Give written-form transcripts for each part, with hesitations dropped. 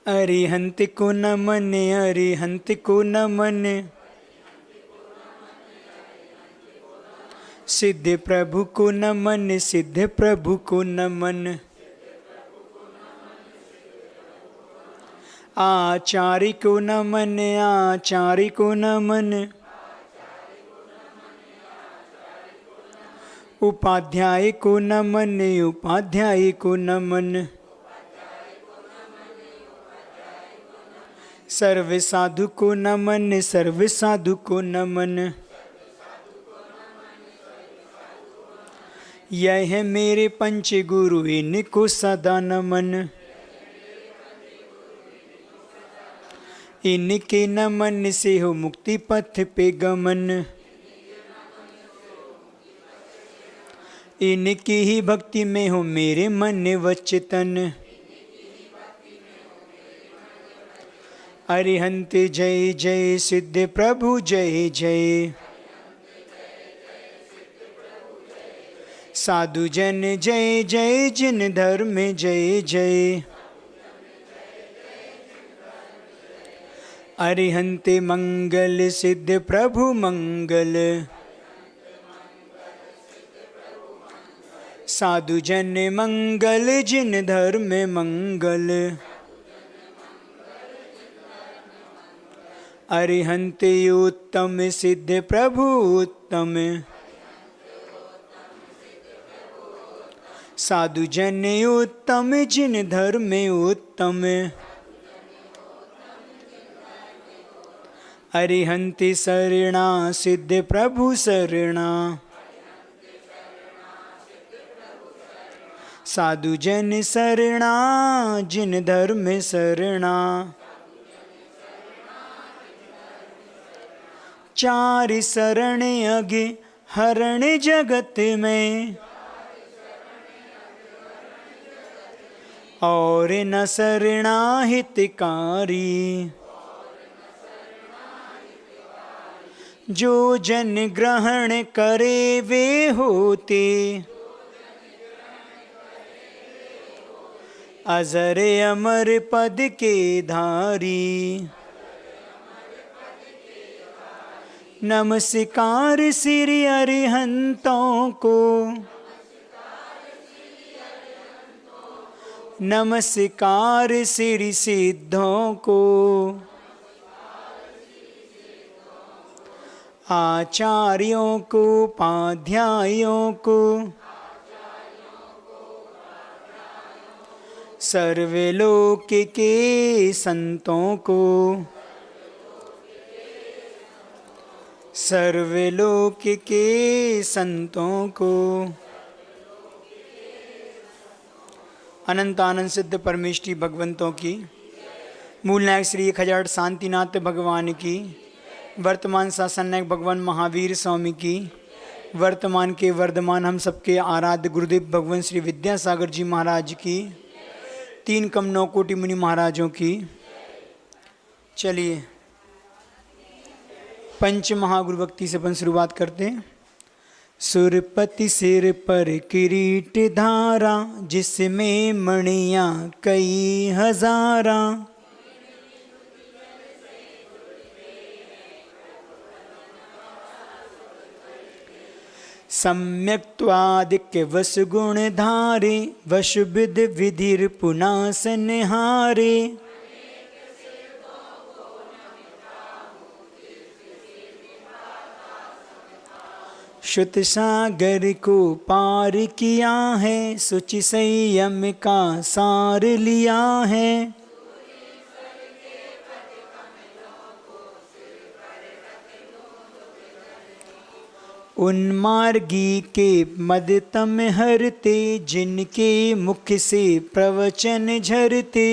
अरिहंत को नमन, अरिहंत को नमन, सिद्ध प्रभु को नमन, सिद्ध प्रभु को नमन, आचार्य को नमन, आचार्य को नमन, उपाध्याय को नमन, उपाध्याय को नमन, सर्व साधु को नमन, सर्व साधु को नमन, यह है मेरे पंच गुरु, इनको सदा नमन, इनके नमन से हो मुक्ति पथ पे गमन, इनकी ही भक्ति में हो मेरे मन वचन, अरिहंत जय जय, सिद्ध प्रभु जय जय, साधु जन जय जय, जिन धर्म जय जय, अरिहंत मंगल, सिद्ध प्रभु मंगल, साधु जन मंगल, जिन धर्म मंगल, अरिहंत उत्तम, सिद्ध प्रभु उत्तम, साधु जन उत्तम, जिन धर्म उत्तम, अरिहंत शरणा, सिद्ध प्रभु शरणा, साधु जन शरणा, जिन धर्म शरणा, चार शरण अगे हरण जगत में, और न शरणा हितकारी, जो जन ग्रहण करे वे होते, अजर अमर पद के धारी, नमस्कार श्री अरिहंतों को, नमस्कार श्री सिद्धों को, आचार्यों को, उपाध्यायों को, सर्वलोक के संतों को, सर्वलोक के संतों को, अनंत आनंद सिद्ध परमेष्टि भगवंतों की, मूल नायक श्री 1008 शांतिनाथ भगवान की, वर्तमान शासन नायक भगवान महावीर स्वामी की, वर्तमान के वर्धमान हम सबके आराध्य गुरुदेव भगवान श्री विद्यासागर जी महाराज की, 3 कम 9 कोटि मुनि महाराजों की। चलिए पंच महागुरु भक्ति से अपन शुरुआत करते हैं। सुरपति सिर पर किरीट धारा, जिसमें मणियां कई हजारा, सम्यक्त्वादिक वस गुण धारे, वश विद विधिर पुनासन हारे, श्रुत सागर को पार किया है, सुचि संयम का सार लिया है, उन्मार्गी के मदतम हरते, जिनके मुख से प्रवचन झरते,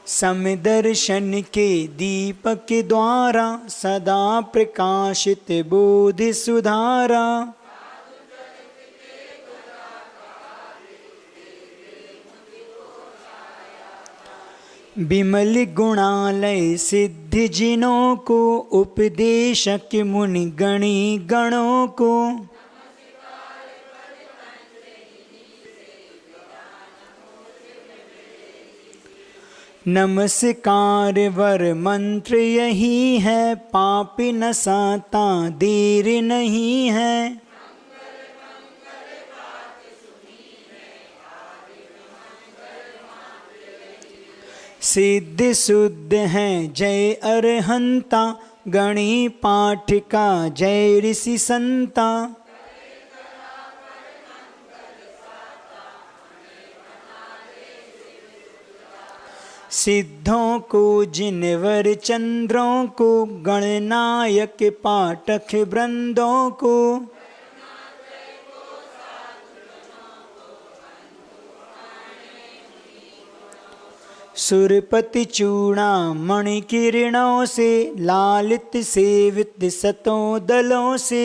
समदर्शन के दीपक द्वारा, सदा प्रकाशित बोध सुधारा, विमल गुणालय सिद्ध जिनों को, उपदेशक मुनि गणी गणों को, नमस्कार वर मंत्र यही है, पापी नसाता देर नहीं है। सिद्ध शुद्ध हैं जय अरहंता, गणी पाठ का जय ऋषि संता। सिद्धों को जिनवर चंद्रों को, गणनायक पाठक वृंदों को। सुरपति चूड़ामणि किरणों से, लालित सेवित सतों दलों से।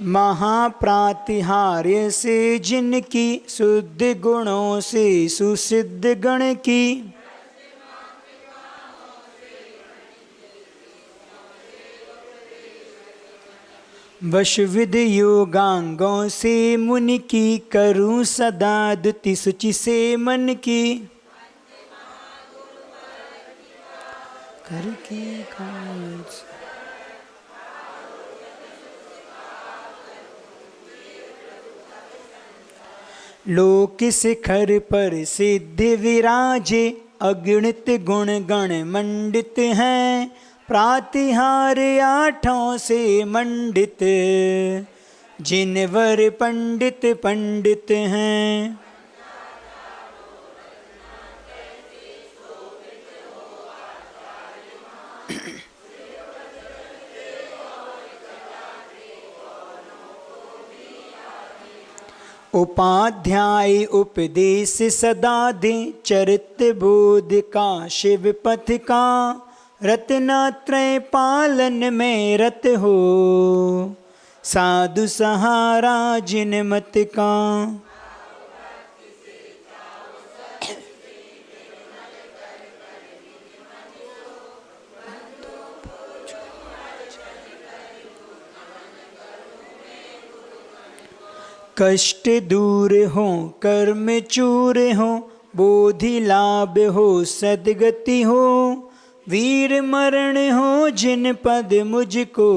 महाप्रातिहार्य से जिनकी, शुद्ध गुणों से सुसिद्ध गण की। वशविद योगांगों से मुनि की, करूं सदा दुति सुचि से मन की। कर की काज लोक शिखर पर सिद्ध विराजे, अगणित गुण गण मंडित हैं। प्रातिहार आठों से मंडित, जिनवर पंडित पंडित हैं। उपाध्याय उपदेश सदा दे, चरित्र बोध का शिव पथ का। रत्नत्रय पालन में रत हो, साधु सहारा जिन मत का। कष्ट दूर हो कर्म चूर हो, बोधि लाभ हो सदगति हो। वीर मरण हो जिन पद मुझको,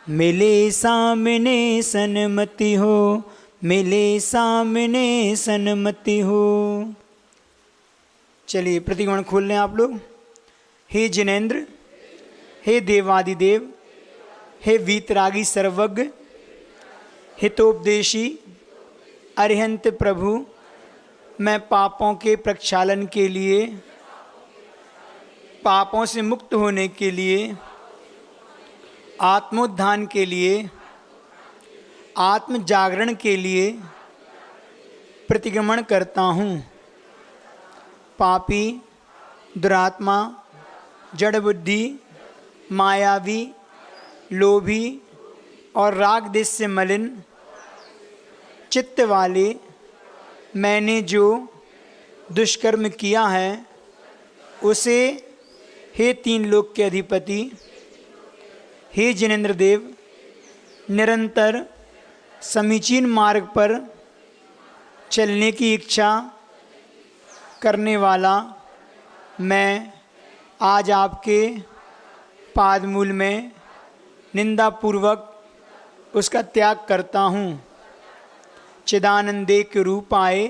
मिले सामने सन्मति हो। मिले सामने सन्मति हो। चलिए प्रतिगमन खोल लें आप लोग। हे जिनेंद्र, हे देवादिदेव, हे वीतरागी सर्वज्ञ, हितोपदेशी अरिहंत प्रभु, मैं पापों के प्रक्षालन के लिए, पापों से मुक्त होने के लिए, आत्मोत्थान के लिए, आत्म जागरण के लिए प्रतिक्रमण करता हूँ। पापी, दुरात्मा, जड़ बुद्धि, मायावी, लोभी और राग देश से मलिन चित्त वाले मैंने जो दुष्कर्म किया है, उसे हे तीन लोक के अधिपति, हे जिनेंद्र देव, निरंतर समीचीन मार्ग पर चलने की इच्छा करने वाला मैं आज आपके पादमूल में निंदापूर्वक उसका त्याग करता हूँ। चिदानंदे के रूप आए,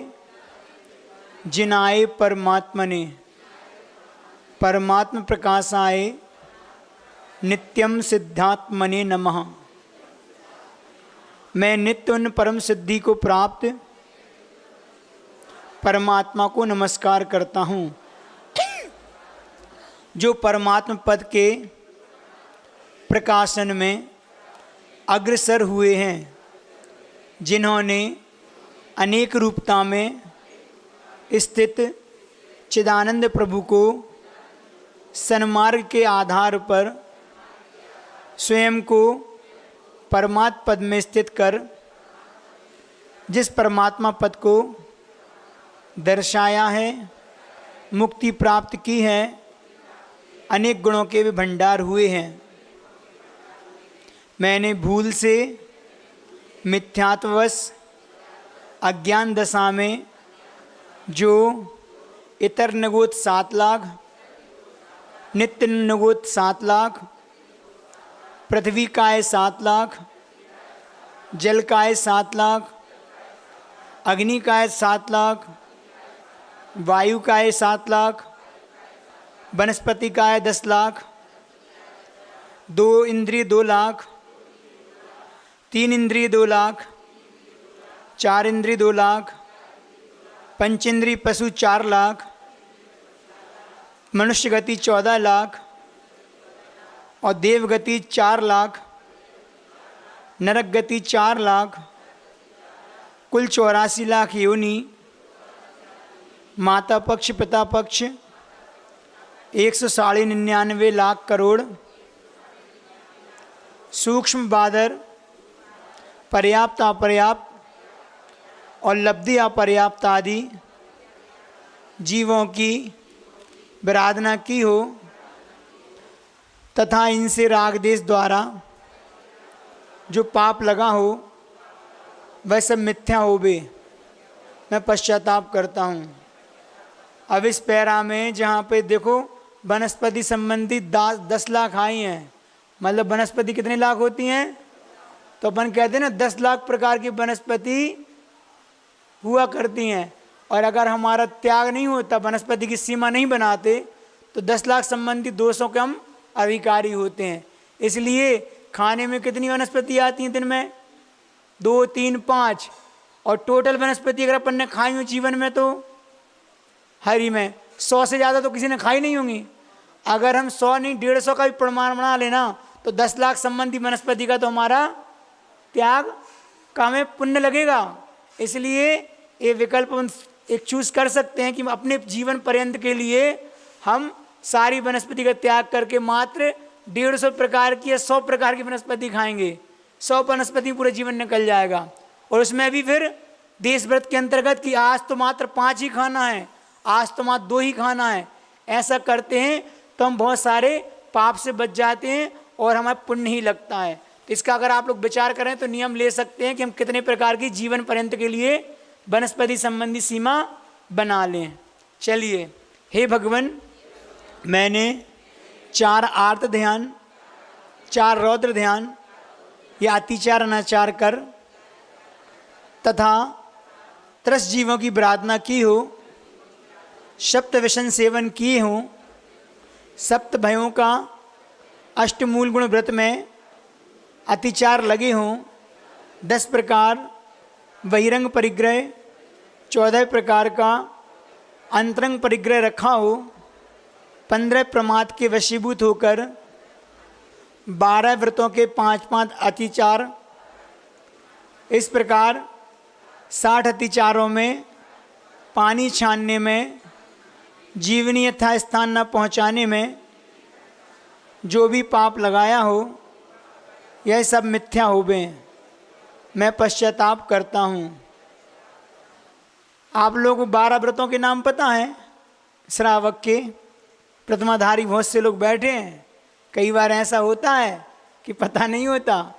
जिन आए परमात्मा ने, परमात्म प्रकाश आए, नित्यम सिद्धात्मने नमः। मैं नित्य उन परम सिद्धि को प्राप्त परमात्मा को नमस्कार करता हूँ, जो परमात्म पद के प्रकाशन में अग्रसर हुए हैं, जिन्होंने अनेक रूपता में स्थित चिदानंद प्रभु को सन्मार्ग के आधार पर स्वयं को परमात्म पद में स्थित कर जिस परमात्मा पद को दर्शाया है, मुक्ति प्राप्त की है, अनेक गुणों के भी भंडार हुए हैं। मैंने भूल से मिथ्यात्ववश अज्ञान दशा में जो इतर नगोत 7 लाख, नित्य नगोत 7 लाख, पृथ्वी काय 7 लाख, जल काय 7 लाख, अग्नि काय 7 लाख, वायु काय 7 लाख, वनस्पति काय 10 लाख, 2 इंद्रिय 2 लाख, 3 इंद्रिय 2 लाख, 4 इंद्रिय 2 लाख, पंचेंद्रिय पशु 4 लाख, मनुष्य गति 14 लाख और देव गति 4 लाख, नरक गति 4 लाख, कुल 84 लाख योनि, माता पक्ष पिता पक्ष 199 लाख करोड़, सूक्ष्म बादर, पर्याप्त अपर्याप्त और लब्धि अपर्याप्त आदि जीवों की विराधना की हो तथा इनसे राग देश द्वारा जो पाप लगा हो वह सब मिथ्या हो बे, मैं पश्चाताप करता हूँ। अब इस पैरा में जहाँ पे देखो वनस्पति संबंधी 10 लाख आई हैं, मतलब वनस्पति कितने लाख होती हैं, तो अपन कहते हैं ना 10 लाख प्रकार की वनस्पति हुआ करती हैं, और अगर हमारा त्याग नहीं होता, वनस्पति की सीमा नहीं बनाते, तो 10 लाख संबंधी दोषों के हम अधिकारी होते हैं। इसलिए खाने में कितनी वनस्पति आती हैं दिन में? 2, 3, 5, और टोटल वनस्पति अगर अपन ने खाई हो जीवन में तो हरी में 100 से ज़्यादा तो किसी ने खाई नहीं होंगी। अगर हम 100 नहीं 150 का भी प्रमाण बना लेना तो 10 लाख संबंधी वनस्पति का तो हमारा त्याग का हमें पुण्य लगेगा। इसलिए ये विकल्प हम एक चूज कर सकते हैं कि अपने जीवन पर्यंत के लिए हम सारी वनस्पति का त्याग करके मात्र 150 प्रकार की या 100 प्रकार की वनस्पति खाएंगे। 100 वनस्पति पूरा जीवन निकल जाएगा। और उसमें भी फिर देश व्रत के अंतर्गत कि आज तो मात्र 5 ही खाना है, आज तो मात्र 2 ही खाना है, ऐसा करते हैं तो हम बहुत सारे पाप से बच जाते हैं और हमें पुण्य ही लगता है। तो इसका अगर आप लोग विचार करें तो नियम ले सकते हैं कि हम कितने प्रकार की जीवन पर्यंत के लिए वनस्पति संबंधी सीमा बना लें। चलिए, हे भगवान, मैंने 4 आर्त ध्यान, 4 रौद्र ध्यान या अतिचार अनाचार कर तथा 30 जीवों की विराधना की हो, सप्त व्यसन सेवन किए हों, सप्त भयों का अष्टमूल गुण व्रत में अतिचार लगे हों, 10 प्रकार बहिरंग परिग्रह, 14 प्रकार का अंतरंग परिग्रह रखा हो, 15 प्रमाद के वशीभूत होकर 12 व्रतों के 5-5 अतिचार, इस प्रकार 60 अतिचारों में पानी छानने में, जीवनी यथा स्थान न पहुँचाने में जो भी पाप लगाया हो यह सब मिथ्या हो गए, मैं पश्चाताप करता हूँ। आप लोगों को 12 व्रतों के नाम पता है? श्रावक के प्रथमाधारी बहुत से लोग बैठे हैं। कई बार ऐसा होता है कि पता नहीं होता।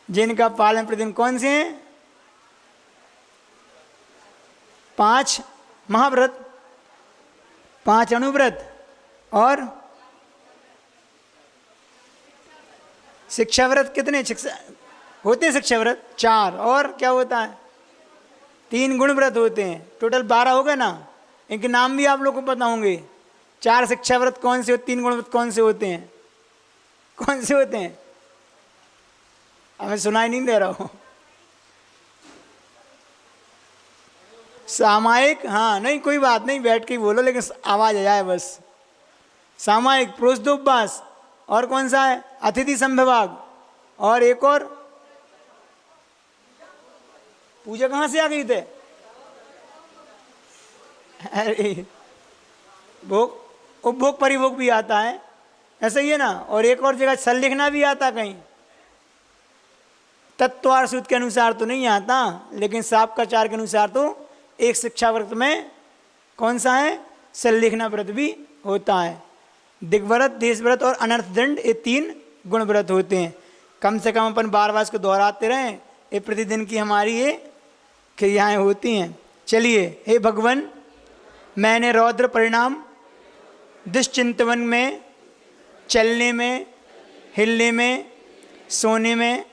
जिनका पालन प्रतिदिन कौन से हैं? 5 महाव्रत, 5 अनुव्रत और शिक्षा व्रत। कितने शिक्षा होते हैं? शिक्षा व्रत 4, और क्या होता है? 3 गुण व्रत होते हैं। टोटल 12 हो गए ना। इनके नाम भी आप लोगों को पता होंगे। 4 शिक्षा व्रत कौन से होते, 3 गुण व्रत कौन से होते हैं? कौन से होते हैं? हमें सुनाई नहीं दे रहा हूँ। सामायिक, हाँ नहीं कोई बात नहीं, बैठ के बोलो लेकिन आवाज आ जाए बस। सामायिक, प्रोषदोपवास, और कौन सा है? अतिथि संविभाग, और एक और पूजा कहाँ से आ गई थे? अरे भोग, उपभोग परिभोग भी आता है, ऐसा ही है ना। और एक और जगह सल लिखना भी आता कहीं। तत्वार सूत्र के अनुसार तो नहीं आता, लेकिन सापकाचार के अनुसार तो एक शिक्षा व्रत में कौन सा है? सल लिखना व्रत भी होता है। दिग्व्रत, देशव्रत और अनर्थ दंड, ये 3 गुण व्रत होते हैं। कम से कम अपन बार बार इसको दोहराते रहें, ये प्रतिदिन की हमारी ये क्रियाएं होती हैं। चलिए, हे भगवान, मैंने रौद्र परिणाम दुष्चिंतवन में, चलने में, हिलने में, सोने में,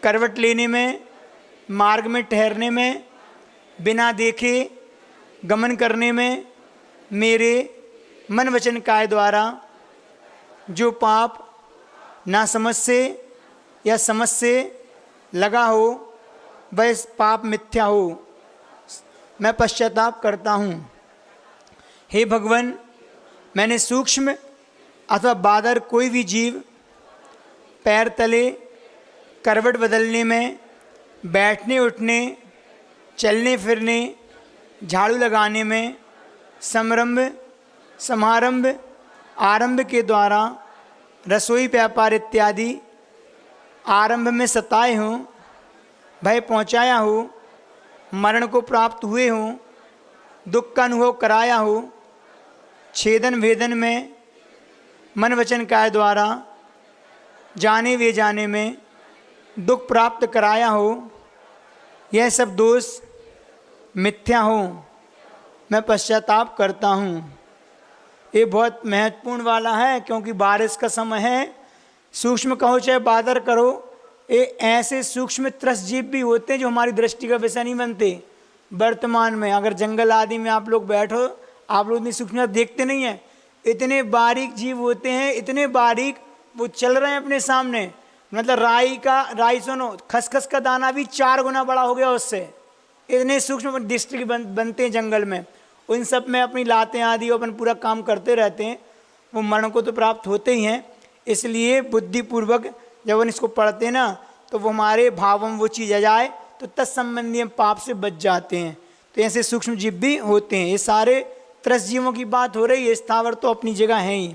करवट लेने में, मार्ग में ठहरने में, बिना देखे गमन करने में, मेरे मन वचन काय द्वारा जो पाप ना समझ से या समझ से लगा हो, वह पाप मिथ्या हो, मैं पश्चाताप करता हूँ। हे भगवान, मैंने सूक्ष्म अथवा बादर कोई भी जीव पैर तले, करवट बदलने में, बैठने उठने, चलने फिरने, झाड़ू लगाने में, समारंभ आरंभ के द्वारा रसोई व्यापार इत्यादि आरंभ में सताए हों, भय पहुँचाया हो, मरण को प्राप्त हुए हों, दुख का अनुभव कराया हो, छेदन भेदन में, मन वचन काय द्वारा जाने वे जाने में दुख प्राप्त कराया हो, यह सब दोष मिथ्या हो, मैं पश्चाताप करता हूँ। ये बहुत महत्वपूर्ण वाला है, क्योंकि बारिश का समय है। सूक्ष्म कहो चाहे बादर करो, ये ऐसे सूक्ष्म त्रस्त जीव भी होते हैं जो हमारी दृष्टि का विषय नहीं बनते। वर्तमान में अगर जंगल आदि में आप लोग बैठो, आप लोग इतनी सूक्ष्म देखते नहीं हैं। इतने बारीक जीव होते हैं, इतने बारीक, वो चल रहे हैं अपने सामने। मतलब राई सुनो, खसखस का दाना भी 4 गुना बड़ा हो गया उससे। इतने सूक्ष्म दृष्टि बनते हैं जंगल में। उन सब में अपनी लातें आदि अपन पूरा काम करते रहते हैं। वो मरण को तो प्राप्त होते ही हैं। इसलिए बुद्धिपूर्वक जब हम इसको पढ़ते हैं ना, तो वो हमारे भावों में वो चीज़ आ जाए तो तत्संबंधी हम पाप से बच जाते हैं। तो ऐसे सूक्ष्म जीव भी होते हैं। ये सारे त्रस्त जीवों की बात हो रही है, स्थावर तो अपनी जगह है ही।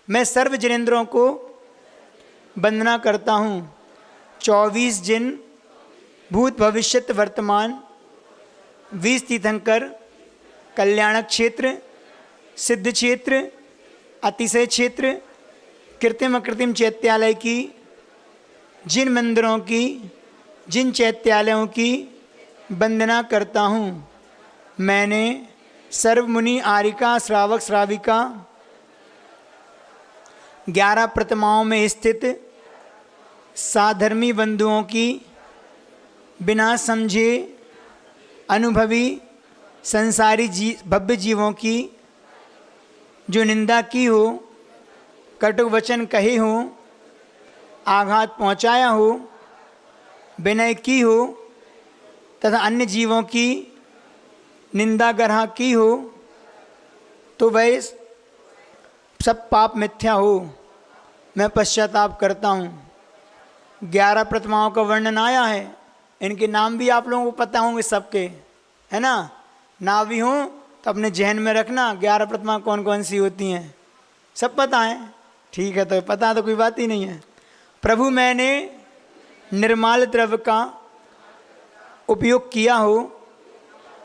मैं सर्व जिनेंद्रों को वंदना करता हूँ। 24 जिन, भूत भविष्यत वर्तमान, 20 तीर्थंकर, कल्याणक क्षेत्र, सिद्ध क्षेत्र, अतिशय क्षेत्र, कृत्रिम अकृत्रिम चैत्यालय की, जिन मंदिरों की, जिन चैत्यालयों की वंदना करता हूँ। मैंने सर्वमुनि आरिका श्रावक श्राविका 11 प्रतिमाओं में स्थित साधर्मी बंधुओं की बिना समझे अनुभवी संसारी भव्य जीवों की जो निंदा की हो, कटु वचन कहे हो, आघात पहुँचाया हो, विनय की हो तथा अन्य जीवों की निंदा ग्रह की हो, तो वह सब पाप मिथ्या हो, मैं पश्चाताप करता हूँ। 11 प्रतिमाओं का वर्णन आया है। इनके नाम भी आप लोगों को पता होंगे सबके, है ना। ना भी हों तो अपने जहन में रखना 11 प्रतिमा कौन कौन सी होती हैं। सब पता है, ठीक है, तो पता तो कोई बात ही नहीं है। प्रभु, मैंने निर्माल द्रव्य का उपयोग किया हो,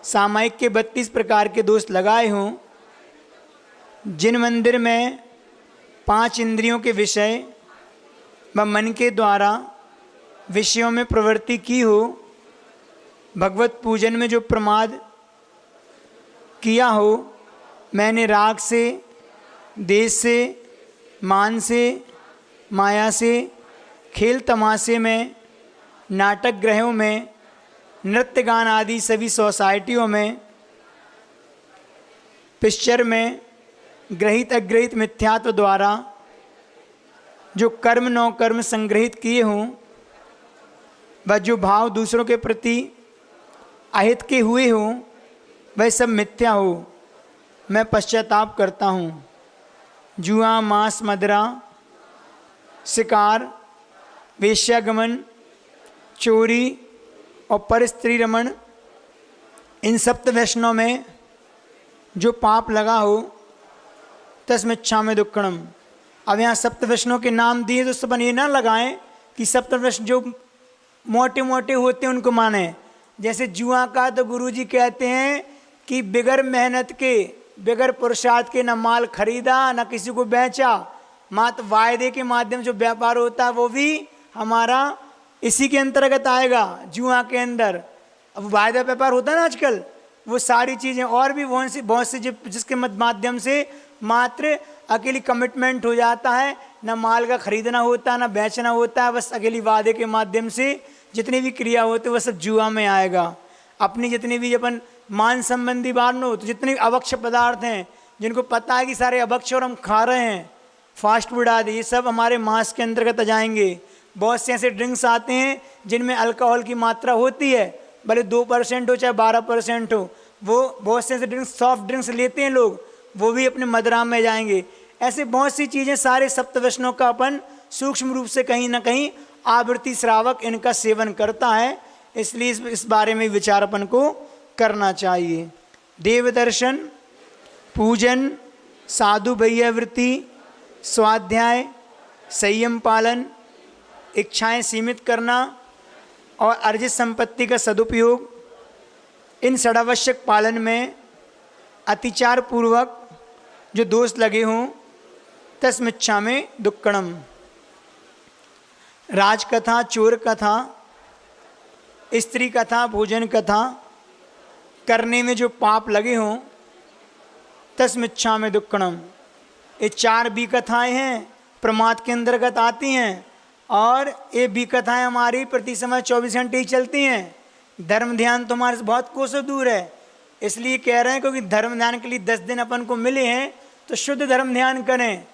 सामायिक के 32 प्रकार के दोष लगाए हों, जिन मंदिर में 5 इंद्रियों के विषय व मन के द्वारा विषयों में प्रवृत्ति की हो, भगवत पूजन में जो प्रमाद किया हो, मैंने राग से, देश से, मान से, माया से, खेल तमाशे में, नाटक गृहों में, नृत्य गान आदि सभी सोसाइटियों में, पिक्चर में ग्रहित अग्रहित मिथ्यात्व द्वारा जो कर्म नौ कर्म संग्रहित किए हों, व जो भाव दूसरों के प्रति अहित के हुए हों, वह सब मिथ्या हो, मैं पश्चाताप करता हूँ। जुआ, मांस, मदिरा, शिकार, वेश्यागमन, चोरी और पर स्त्री रमण, इन सप्त वैष्णव में जो पाप लगा हो, तस्मिच्छामि दुक्कड़म। अब यहाँ सप्त वैष्णव के नाम दिए तो सब ये ना लगाएं कि सप्त वैष्णव जो मोटे मोटे होते हैं उनको माने। जैसे जुआ का तो गुरुजी कहते हैं कि बिगर मेहनत के, बिगर पुरुषार्थ के न माल खरीदा न किसी को बेचा, मात्र वायदे के माध्यम जो व्यापार होता है वो भी हमारा इसी के अंतर्गत आएगा, जुआ के अंदर। अब वायदा व्यापार होता है ना आजकल, वो सारी चीज़ें और भी बहुत से जिसके माध्यम से मात्र अकेली कमिटमेंट हो जाता है, न माल का खरीदना होता है, न बेचना होता है, बस अकेली वादे के माध्यम से जितनी भी क्रिया होती है वह सब जुआ में आएगा। अपनी जितनी भी अपन मान संबंधी बात तो जितने अभक्ष पदार्थ हैं, जिनको पता है कि सारे अभक्ष और हम खा रहे हैं, फास्ट फूड आदि, ये सब हमारे मांस के अंतर्गत आ जाएंगे। बहुत से ऐसे ड्रिंक्स आते हैं जिनमें अल्कोहल की मात्रा होती है, भले 2% हो चाहे 12% हो, वो बहुत से ऐसे ड्रिंक्स, सॉफ्ट ड्रिंक्स लेते हैं लोग, वो भी अपने मदरा में जाएंगे। ऐसे बहुत सी चीज़ें, सारे सप्तव्यसनों का अपन सूक्ष्म रूप से कहीं ना कहीं आवृत्ति श्रावक इनका सेवन करता है। इसलिए इस बारे में विचार अपन को करना चाहिए। देव दर्शन, पूजन, साधु वैयावृत्ति, स्वाध्याय, संयम पालन, इच्छाएं सीमित करना और अर्जित संपत्ति का सदुपयोग, इन षडावश्यक पालन में अतिचार पूर्वक जो दोष लगे हों तस्मिच्छामि दुक्कड़म। राजकथा, चोर कथा, स्त्री कथा, भोजन कथा करने में जो पाप लगे हों तस्मिच्छामि दुक्कड़म। ये 4 भी कथाएँ हैं, प्रमाद के अंतर्गत आती हैं, और ये भी कथाएँ हमारी प्रति समय 24 घंटे ही चलती हैं। धर्म ध्यान तो हमारे से बहुत कोसों दूर है, इसलिए कह रहे हैं क्योंकि धर्म ध्यान के लिए 10 दिन अपन को मिले हैं, तो शुद्ध धर्म ध्यान करें।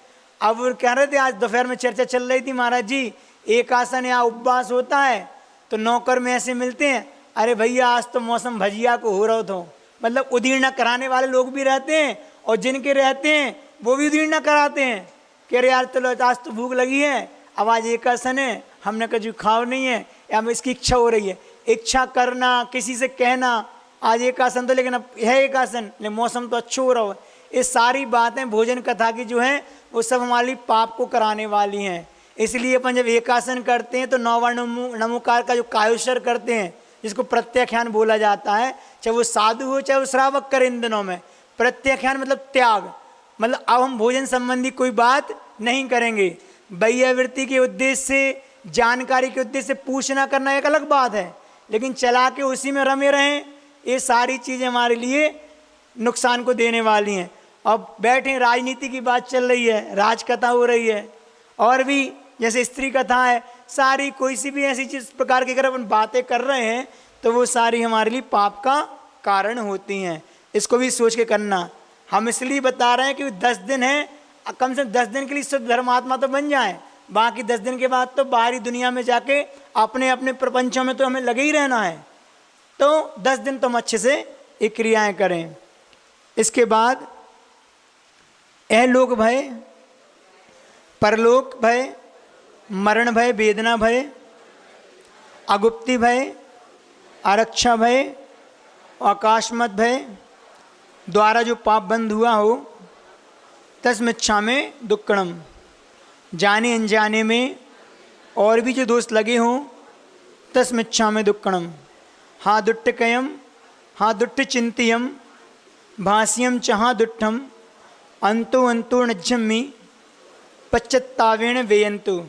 अब वो कह रहे थे, आज दोपहर में चर्चा चल रही थी, महाराज जी एक आसन या उपवास होता है तो नौकर में ऐसे मिलते हैं, अरे भैया आज तो मौसम भजिया को हो रहा हो, मतलब उदीर्ण कराने वाले लोग भी रहते हैं, और जिनके रहते हैं वो भी उदीर्ण कराते हैं। कह रहे यार चलो आज तो भूख लगी है, अब आज एक आसन है, हमने कहा जो खाओ नहीं है, या इसकी इच्छा हो रही है। इच्छा करना, किसी से कहना आज एक आसन तो, लेकिन अब है एक आसन, लेकिन मौसम तो अच्छा हो रहा हो, ये सारी बातें भोजन कथा की जो हैं वो सब हमारे लिए पाप को कराने वाली हैं। इसलिए अपन जब एक आसन करते हैं तो 9 वर्ण नमोकार का जो कायोश्वर करते हैं, जिसको प्रत्याख्यान बोला जाता है, चाहे वो साधु हो चाहे वो श्रावक करे, इन दिनों में प्रत्याख्यान मतलब त्याग, मतलब अब हम भोजन संबंधी कोई बात नहीं करेंगे। वैयावृत्ति के उद्देश्य से, जानकारी के उद्देश्य से पूछना करना एक अलग बात है, लेकिन चला के उसी में रमे रहें, ये सारी चीज़ें हमारे लिए नुकसान को देने वाली हैं। अब बैठे राजनीति की बात चल रही है, राजकथा हो रही है, और भी जैसे स्त्री कथा है, सारी कोई सी भी ऐसी चीज़ प्रकार की अगर अपन बातें कर रहे हैं तो वो सारी हमारे लिए पाप का कारण होती हैं। इसको भी सोच के करना। हम इसलिए बता रहे हैं कि 10 दिन है, कम से कम 10 दिन के लिए शुद्ध धर्मात्मा तो बन जाए, बाकी 10 दिन के बाद तो बाहरी दुनिया में जाके अपने अपने प्रपंचों में तो हमें लगे ही रहना है। तो 10 दिन तो हम अच्छे से ये क्रियाएँ करें। इसके बाद अलोक भय, परलोक भय, मरण भय, वेदना भय, अगुप्ति भय, आरक्षा भय, आकाशमत भय द्वारा जो पाप बंद हुआ हो तस्मिच्छामि दुक्कड़म। जाने अनजाने में और भी जो दोष लगे हों तस्मिच्छामि दुक्कड़म। हा दुट्टकयम, हा दुट्ट चिंतियम, भाष्यम चहा दुट्ठम, अंतो अंतो नज्जम्मि पश्चात्तावेन वेयन्तु।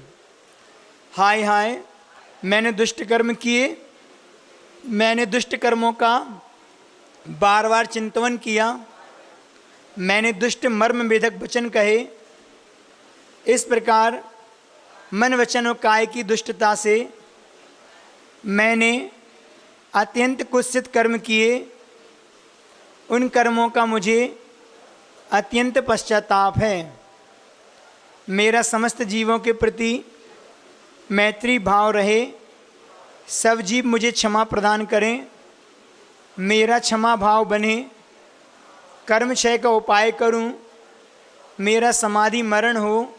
हाय हाय, मैंने दुष्ट कर्म किए, मैंने दुष्ट कर्मों का बार बार चिंतन किया, मैंने दुष्ट मर्म वेदक वचन कहे, इस प्रकार मन वचन और काय की दुष्टता से मैंने अत्यंत कुत्सित कर्म किए। उन कर्मों का मुझे अत्यंत पश्चाताप है। मेरा समस्त जीवों के प्रति मैत्री भाव रहे, सब जीव मुझे क्षमा प्रदान करें, मेरा क्षमा भाव बने, कर्म क्षय का उपाय करूं, मेरा समाधि मरण हो,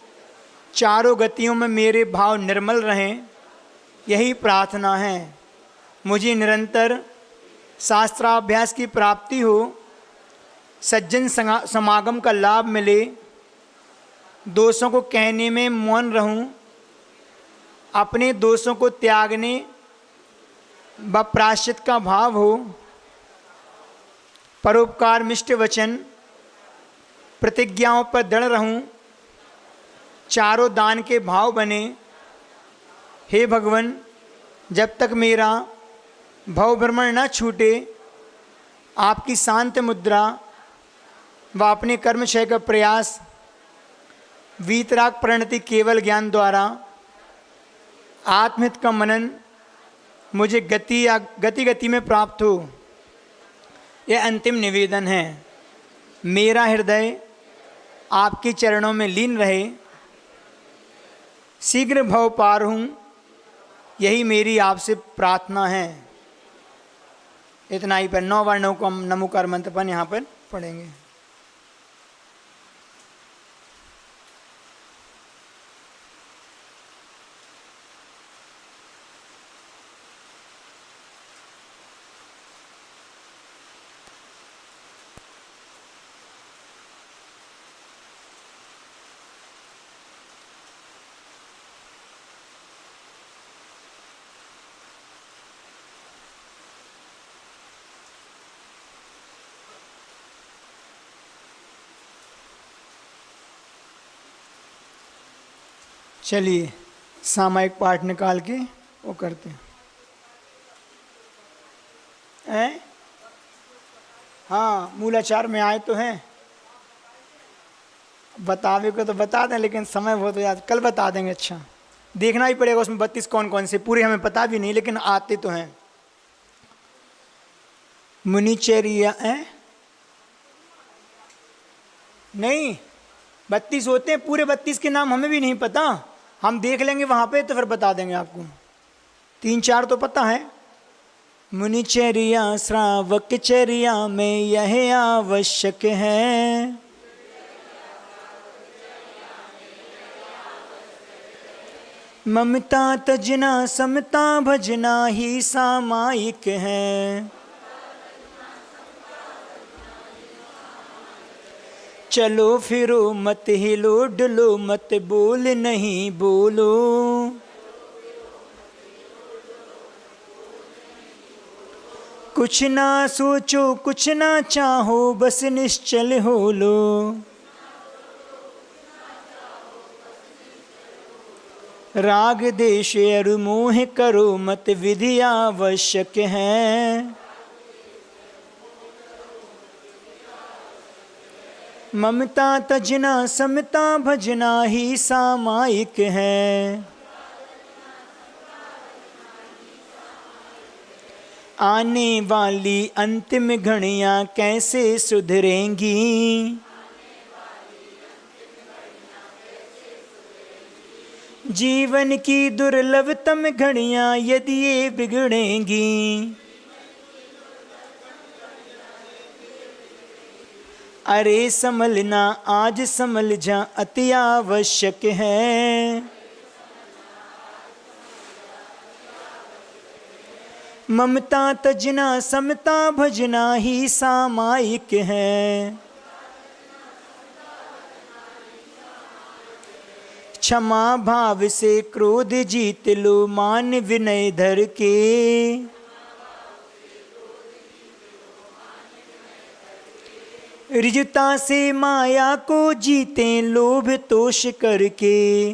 चारों गतियों में मेरे भाव निर्मल रहें, यही प्रार्थना है। मुझे निरंतर शास्त्राभ्यास की प्राप्ति हो, सज्जन समागम का लाभ मिले, दोषों को कहने में मौन रहूं, अपने दोषों को त्यागने व प्रायश्चित का भाव हो, परोपकार मिष्ट वचन प्रतिज्ञाओं पर दृढ़ रहूं, चारों दान के भाव बने, हे भगवान, जब तक मेरा भव भ्रमण न छूटे, आपकी शांत मुद्रा व अपने कर्मक्षय का प्रयास, वीतराग परिणति केवल ज्ञान द्वारा आत्महित का मनन मुझे गति में प्राप्त हो, यह अंतिम निवेदन है। मेरा हृदय आपके चरणों में लीन रहे, शीघ्र भव पार हूँ, यही मेरी आपसे प्रार्थना है। इतना ही पर 9 बार 9 को हम नमोकार मंत्र पर यहाँ पर पढ़ेंगे। चलिए सामायिक पाठ निकाल के वो करते हैं। हाँ, मूलाचार में आए तो हैं, बतावे को तो बता दें, लेकिन समय बहुत हो जाता, कल बता देंगे। अच्छा, देखना ही पड़ेगा उसमें 32 कौन कौन से, पूरे हमें पता भी नहीं, लेकिन आते तो हैं। मुनिचर्या है नहीं, 32 होते हैं, पूरे 32 के नाम हमें भी नहीं पता, हम देख लेंगे वहाँ पे तो फिर बता देंगे आपको। 3-4 तो पता है। मुनिचर्या श्रावक चर्या में यह आवश्यक है, ममता तजना समता भजना ही सामायिक है। चलो फिरो मत हिलो डलो मत बोल नहीं बोलो, कुछ ना सोचो कुछ ना चाहो बस निश्चल हो लो। राग देश अरु मोह करो मत विधि आवश्यक है, ममता तजना समता भजना ही सामायिक है। आने वाली अंतिम घड़ियां कैसे सुधरेंगी, जीवन की दुर्लभतम घड़ियां यदि ये बिगड़ेंगी, अरे संभलना आज संभल जा अति आवश्यक है, ममता तजना समता भजना ही सामायिक है। क्षमा भाव से क्रोध जीत लो मान विनय धर के, ऋजुता से माया को जीते लोभ तोष करके,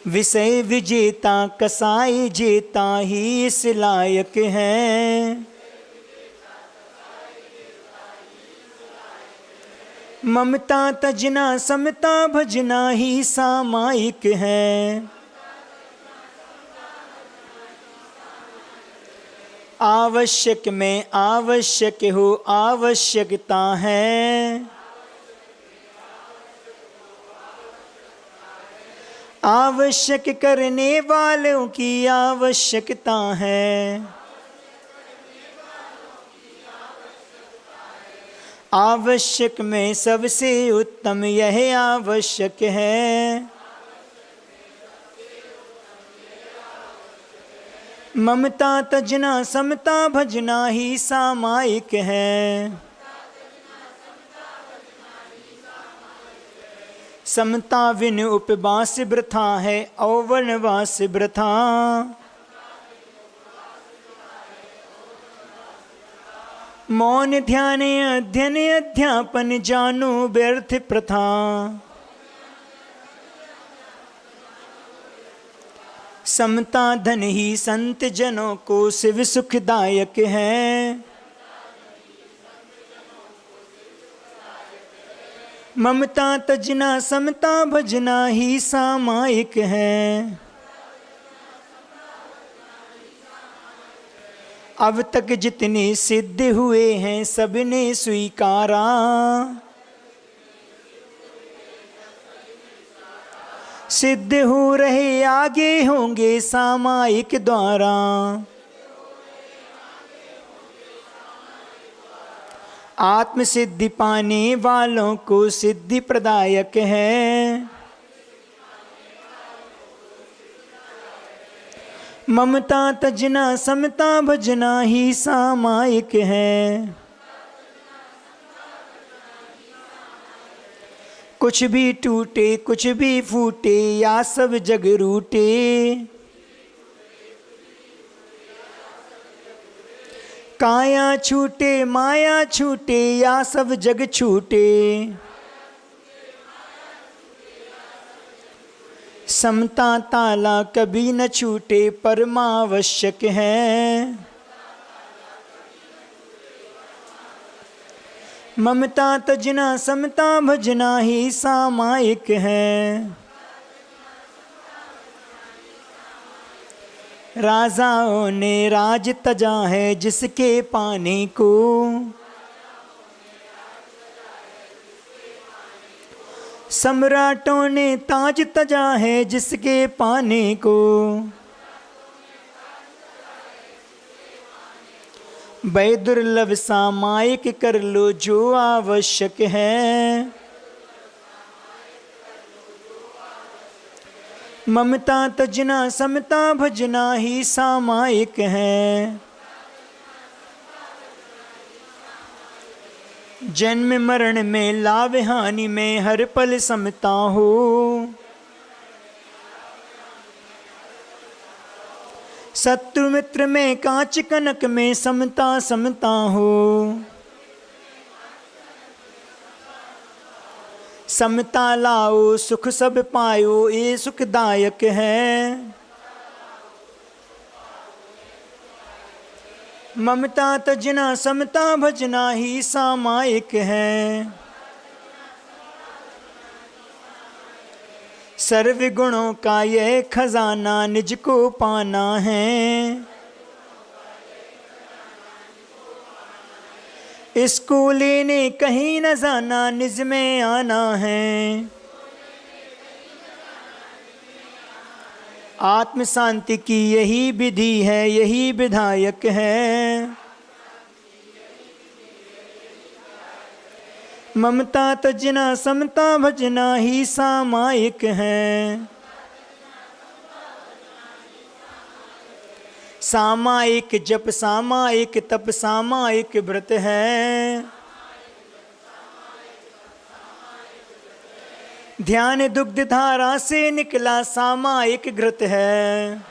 विषय विजेता कसाई जेता ही इस लायक है, ममता तजना समता भजना ही सामायिक है। आवश्यक में आवश्यक हो आवश्यकता है, आवश्यक करने वालों की आवश्यकता है, आवश्यक में सबसे उत्तम यह आवश्यक है, ममता तजना समता भजना ही सामायिक है। समता विन उपवास वृथा है और वनवास वृथा, मौन ध्यान अध्ययन अध्यापन जानो व्यर्थ प्रथा, समता धन ही संत जनों को शिव सुखदायक है। ममता तजना समता भजना ही सामायिक है। अब तक जितने सिद्ध हुए हैं सबने स्वीकारा। सिद्ध हो रहे आगे होंगे सामायिक द्वारा। आत्म सिद्धि पाने वालों को सिद्धि प्रदायक है। ममता तजना समता भजना ही सामायिक है। कुछ भी टूटे कुछ भी फूटे या सब जग रूटे। काया छूटे माया छूटे या सब जग छूटे। समता ताला कभी न छूटे परमावश्यक है। ममता तजना समता भजना ही सामायिक है। राजाओं ने राज तजा है जिसके पाने को। सम्राटों ने ताज तजा है जिसके पाने को। बै दुर्लभ सामायिक कर लो जो आवश्यक है। ममता तजना समता भजना ही सामायिक है। जन्म मरण में लाभ हानि में हर पल समता हो। शत्रु मित्र में कांच कनक में समता समता हो। समता लाओ सुख सब पायो ये सुखदायक है। ममता तजना समता भजना ही सामायिक है। सर्व गुणों का यह खजाना निज को पाना है। इसको लेने कहीं न जाना निज में आना है। आत्म शांति की यही विधि है यही विधायक है। ममता तजना समता भजना ही सामायिक है। सामायिक जप सामायिक तप सामायिक व्रत है। ध्यान दुग्ध धारा से निकला सामायिक घृत है।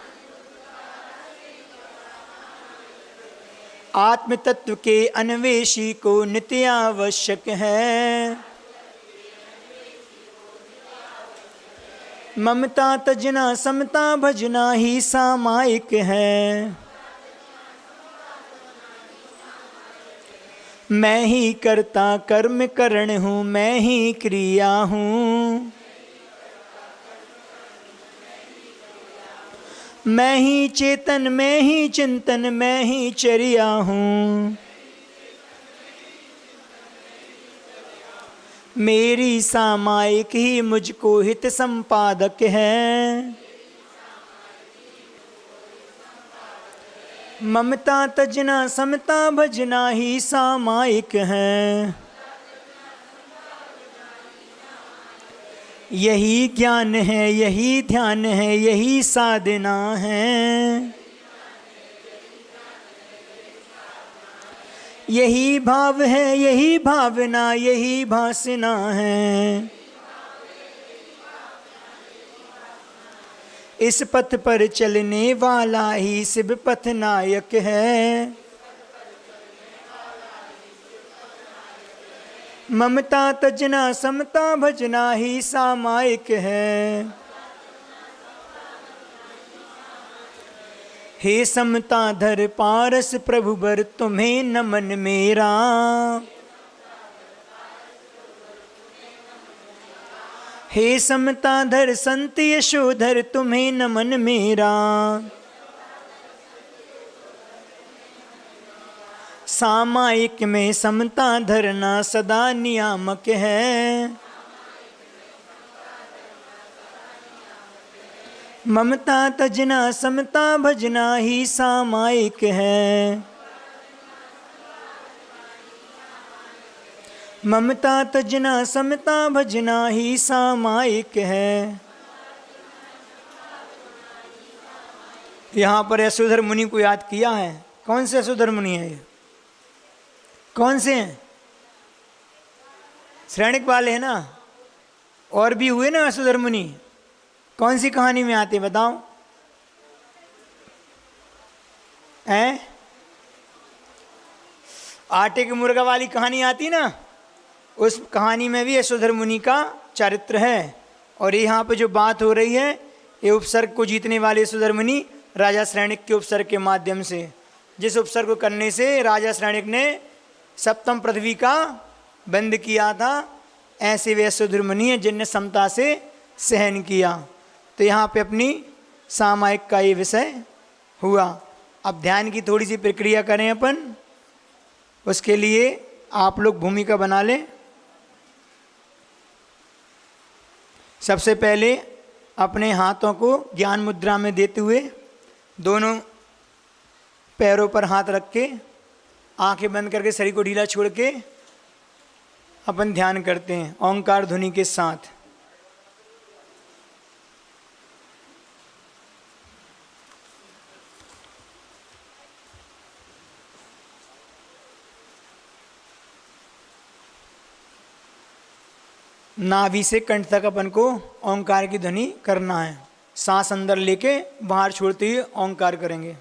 आत्म तत्व के अन्वेषी को नित्य आवश्यक है। ममता तजना समता भजना ही सामायिक है। मैं ही कर्ता कर्म करण हूँ मैं ही क्रिया हूँ। मैं ही चेतन मैं ही चिंतन मैं ही चर्या हूँ। मेरी सामायिक ही मुझको हित संपादक है। ममता तजना समता भजना ही सामायिक है। यही ज्ञान है यही ध्यान है यही साधना है। यही भाव है यही भावना यही भासना है। इस पथ पर चलने वाला ही शिव पथ नायक है। ममता तजना समता भजना ही सामायिक है। हे समता धर पारस प्रभु बर तुम्हें नमन मेरा। हे समता धर संत यशोधर तुम्हें नमन मेरा। सामायिक में समता धरना सदा नियामक है। ममता तजना समता भजना ही सामायिक है। ममता तजना समता भजना ही सामायिक है। यहाँ पर यशोधर मुनि को याद किया है। कौन से यशोधर मुनि है ये? कौन से हैं? श्रेणिक वाले हैं ना? और भी हुए ना यशोधर मुनि? कौन सी कहानी में आते बताओ? हैं? आटे के मुर्गा वाली कहानी आती ना, उस कहानी में भी यशोधर मुनि का चरित्र है। और यहाँ पे जो बात हो रही है, ये उपसर्ग को जीतने वाले यशोधर मुनि राजा श्रेणिक के उपसर्ग के माध्यम से, जिस उपसर्ग को करने से राजा श्रेणिक ने सप्तम पृथ्वी का बंद किया था, ऐसे वे यशोधर मुनि हैं जिनने समता से सहन किया। तो यहाँ पे अपनी सामायिक का ये विषय हुआ। अब ध्यान की थोड़ी सी प्रक्रिया करें अपन। उसके लिए आप लोग भूमिका बना लें। सबसे पहले अपने हाथों को ज्ञान मुद्रा में देते हुए दोनों पैरों पर हाथ रख के आंखें बंद करके शरीर को ढीला छोड़ के अपन ध्यान करते हैं ओंकार ध्वनि के साथ। नाभि से कंठ तक अपन को ओंकार की ध्वनि करना है। सांस अंदर लेके बाहर छोड़ते हुए ओंकार करेंगे।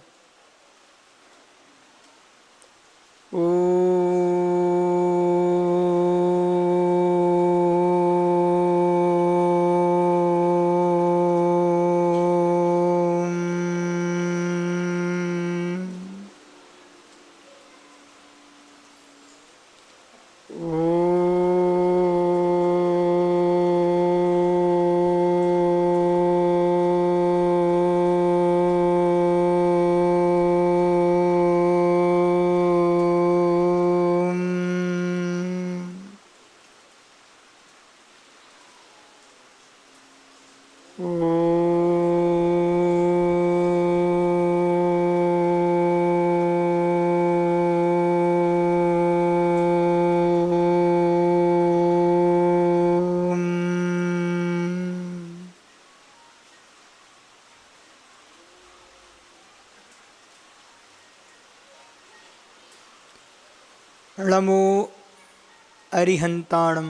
नमो अरिहंताणम।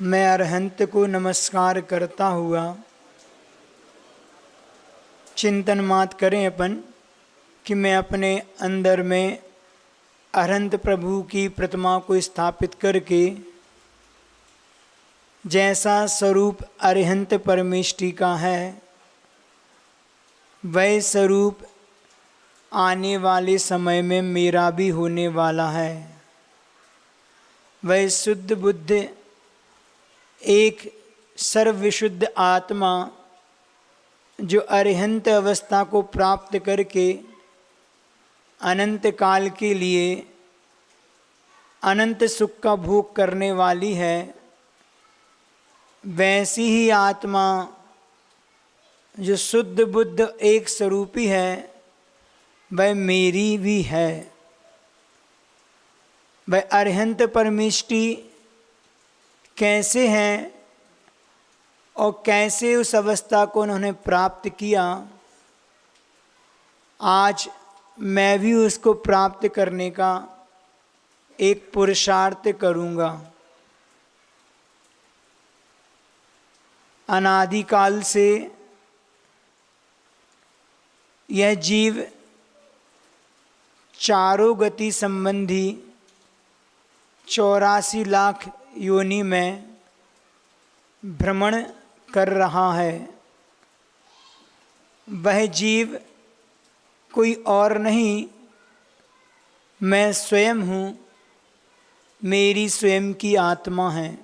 मैं अरहंत को नमस्कार करता हुआ चिंतन मात करें अपन कि मैं अपने अंदर में अरहंत प्रभु की प्रतिमा को स्थापित करके जैसा स्वरूप अरिहंत परमेष्टि का है वह स्वरूप आने वाले समय में मेरा भी होने वाला है। वह शुद्ध बुद्ध एक सर्वविशुद्ध आत्मा जो अरिहंत अवस्था को प्राप्त करके अनंत काल के लिए अनंत सुख का भोग करने वाली है, वैसी ही आत्मा जो शुद्ध बुद्ध एक स्वरूपी है वह मेरी भी है। वह अरिहंत परमेष्टि कैसे हैं और कैसे उस अवस्था को उन्होंने प्राप्त किया, आज मैं भी उसको प्राप्त करने का एक पुरुषार्थ करूँगा। अनादिकाल से यह जीव चारों गति संबंधी 84 लाख योनि में भ्रमण कर रहा है। वह जीव कोई और नहीं, मैं स्वयं हूँ, मेरी स्वयं की आत्मा है।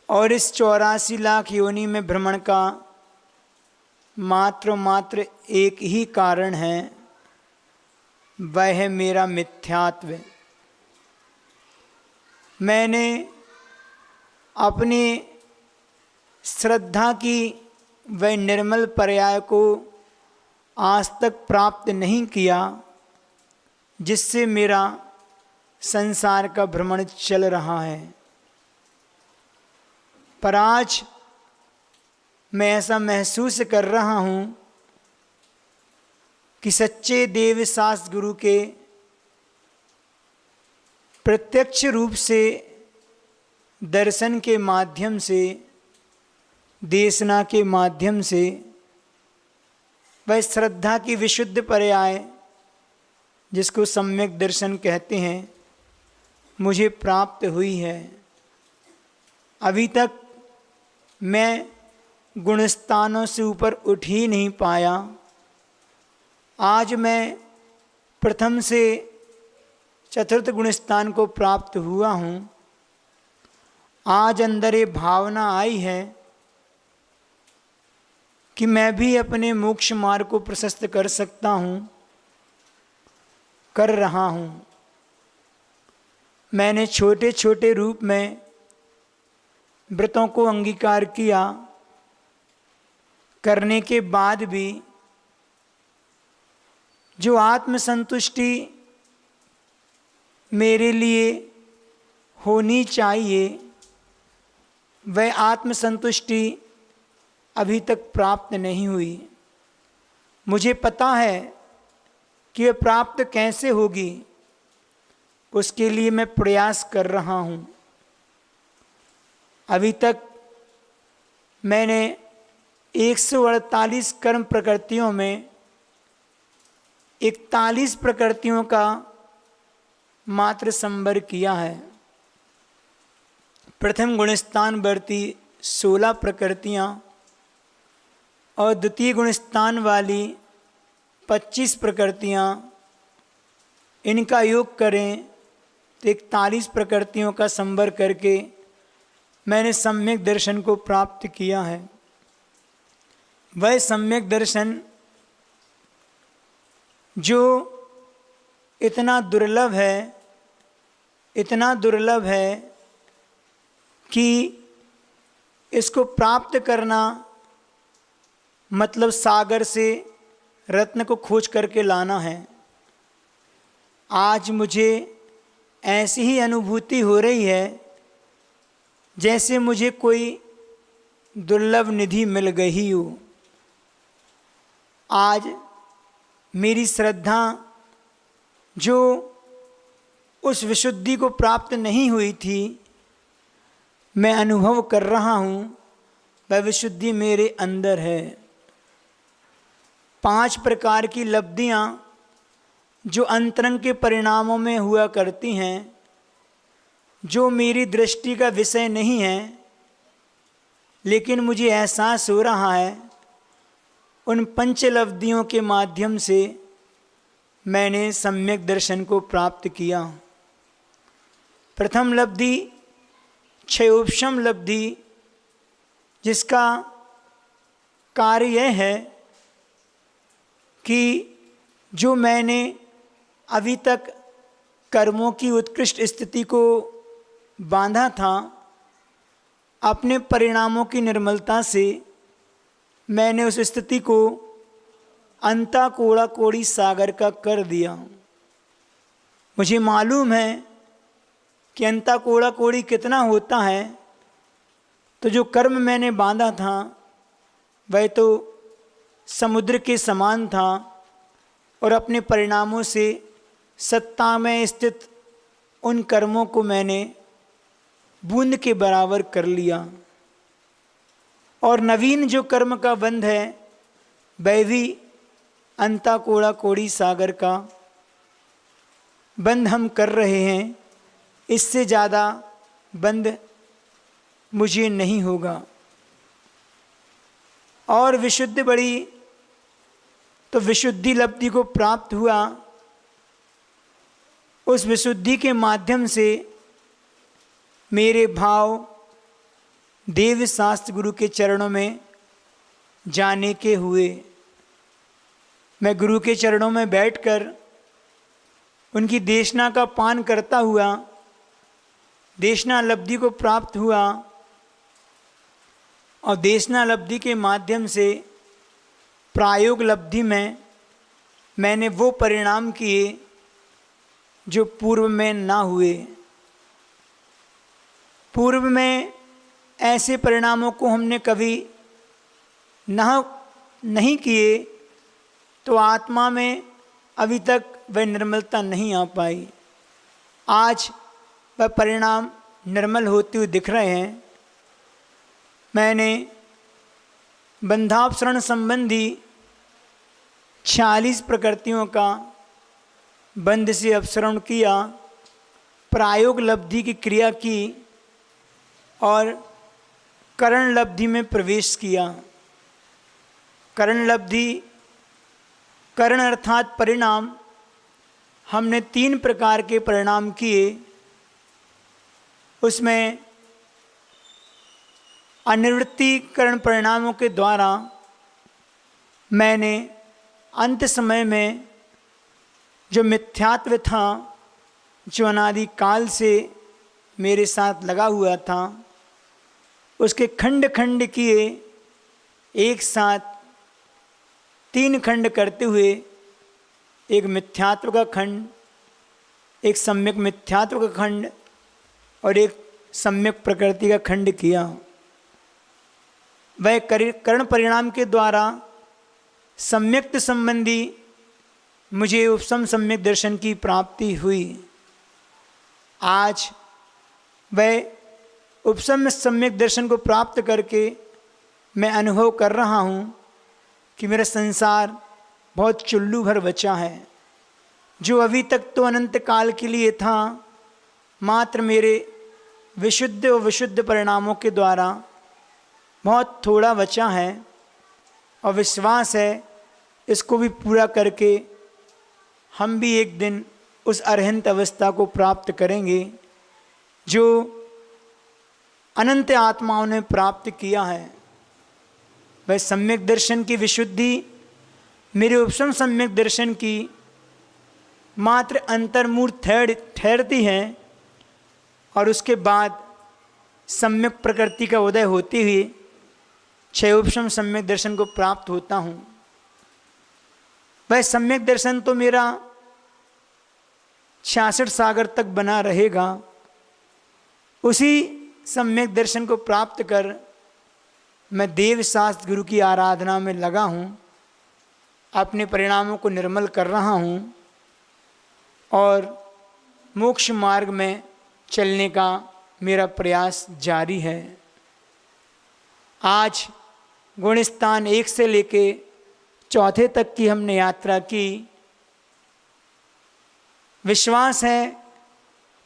और इस 84 लाख योनि में भ्रमण का मात्र एक ही कारण है, वह है मेरा मिथ्यात्व। मैंने अपनी श्रद्धा की वह निर्मल पर्याय को आज तक प्राप्त नहीं किया, जिससे मेरा संसार का भ्रमण चल रहा है। पर आज मैं ऐसा महसूस कर रहा हूँ कि सच्चे देव शास्त्र गुरु के प्रत्यक्ष रूप से दर्शन के माध्यम से, देशना के माध्यम से, वह श्रद्धा की विशुद्ध पर्याय जिसको सम्यक दर्शन कहते हैं, मुझे प्राप्त हुई है। अभी तक मैं गुणस्थानों से ऊपर उठ ही नहीं पाया। आज मैं प्रथम से चतुर्थ गुणस्थान को प्राप्त हुआ हूँ। आज अंदर ये भावना आई है कि मैं भी अपने मोक्ष मार्ग को प्रशस्त कर सकता हूँ, कर रहा हूँ। मैंने छोटे छोटे रूप में व्रतों को अंगीकार किया, करने के बाद भी जो आत्मसंतुष्टि मेरे लिए होनी चाहिए, वह आत्मसंतुष्टि अभी तक प्राप्त नहीं हुई। मुझे पता है कि यह प्राप्त कैसे होगी, उसके लिए मैं प्रयास कर रहा हूँ। अभी तक मैंने 148 कर्म प्रकृतियों में 41 प्रकृतियों का मात्र संवर किया है। प्रथम गुणस्थान वर्ती 16 प्रकृतियाँ और द्वितीय गुणस्थान वाली 25 प्रकृतियाँ, इनका योग करें तो 41 प्रकृतियों का संवर करके मैंने सम्यक दर्शन को प्राप्त किया है। वह सम्यक दर्शन जो इतना दुर्लभ है, इतना दुर्लभ है कि इसको प्राप्त करना मतलब सागर से रत्न को खोज करके लाना है। आज मुझे ऐसी ही अनुभूति हो रही है जैसे मुझे कोई दुर्लभ निधि मिल गई हो। आज मेरी श्रद्धा जो उस विशुद्धि को प्राप्त नहीं हुई थी, मैं अनुभव कर रहा हूँ, वह विशुद्धि मेरे अंदर है। 5 प्रकार की लब्धियाँ जो अंतरंग के परिणामों में हुआ करती हैं, जो मेरी दृष्टि का विषय नहीं है, लेकिन मुझे एहसास हो रहा है उन पंचलब्धियों के माध्यम से मैंने सम्यक दर्शन को प्राप्त किया। प्रथम लब्धि क्षयोपशम लब्धि, जिसका कार्य यह है कि जो मैंने अभी तक कर्मों की उत्कृष्ट स्थिति को बांधा था, अपने परिणामों की निर्मलता से मैंने उस स्थिति को अंता कोड़ा कोड़ी सागर का कर दिया। मुझे मालूम है कि अंता कोड़ा कोड़ी कितना होता है, तो जो कर्म मैंने बांधा था वह तो समुद्र के समान था और अपने परिणामों से सत्ता में स्थित उन कर्मों को मैंने बूंद के बराबर कर लिया। और नवीन जो कर्म का बंध है वह भी अंता कोड़ा कोड़ी सागर का बंध हम कर रहे हैं। इससे ज़्यादा बंध मुझे नहीं होगा। और विशुद्धि बढ़ी तो विशुद्धि लब्धि को प्राप्त हुआ। उस विशुद्धि के माध्यम से मेरे भाव देव शास्त्र गुरु के चरणों में जाने के हुए। मैं गुरु के चरणों में बैठकर उनकी देशना का पान करता हुआ देशना लब्धि को प्राप्त हुआ। और देशना लब्धि के माध्यम से प्रायोग लब्धि में मैंने वो परिणाम किए जो पूर्व में ना हुए। पूर्व में ऐसे परिणामों को हमने कभी नहीं किए तो आत्मा में अभी तक वह निर्मलता नहीं आ पाई। आज वह परिणाम निर्मल होते हुए दिख रहे हैं। मैंने बंधापसरण संबंधी 46 प्रकृतियों का बंध से अपसरण किया, प्रायोग लब्धि की क्रिया की और करण लब्धि में प्रवेश किया। करण लब्धि, करण अर्थात परिणाम, हमने 3 प्रकार के परिणाम किए। उसमें अनिवृत्तिकरण परिणामों के द्वारा मैंने अंत समय में जो मिथ्यात्व था, जो अनादि काल से मेरे साथ लगा हुआ था, उसके खंड खंड किए। एक साथ 3 खंड करते हुए एक मिथ्यात्व का खंड, एक सम्यक मिथ्यात्व का खंड और एक सम्यक प्रकृति का खंड किया। वह करण परिणाम के द्वारा सम्यक्त संबंधी मुझे उपसम सम्यक दर्शन की प्राप्ति हुई। आज वह उपसम सम्यक दर्शन को प्राप्त करके मैं अनुभव कर रहा हूँ कि मेरा संसार बहुत चुल्लू भर बचा है। जो अभी तक तो अनंत काल के लिए था, मात्र मेरे विशुद्ध और विशुद्ध परिणामों के द्वारा बहुत थोड़ा बचा है। और विश्वास है इसको भी पूरा करके हम भी एक दिन उस अरहंत अवस्था को प्राप्त करेंगे जो अनंत आत्माओं ने प्राप्त किया है। वह सम्यक दर्शन की विशुद्धि मेरे उपसम सम्यक दर्शन की मात्र अंतर्मूर्त ठहरती है और उसके बाद सम्यक प्रकृति का उदय होते हुए 6 उपसम सम्यक दर्शन को प्राप्त होता हूँ। वह सम्यक दर्शन तो मेरा 66 सागर तक बना रहेगा। उसी सम्यक दर्शन को प्राप्त कर मैं देव शास्त्र गुरु की आराधना में लगा हूँ, अपने परिणामों को निर्मल कर रहा हूँ और मोक्ष मार्ग में चलने का मेरा प्रयास जारी है। आज गुणस्थान 1 से लेके 4 तक की हमने यात्रा की। विश्वास है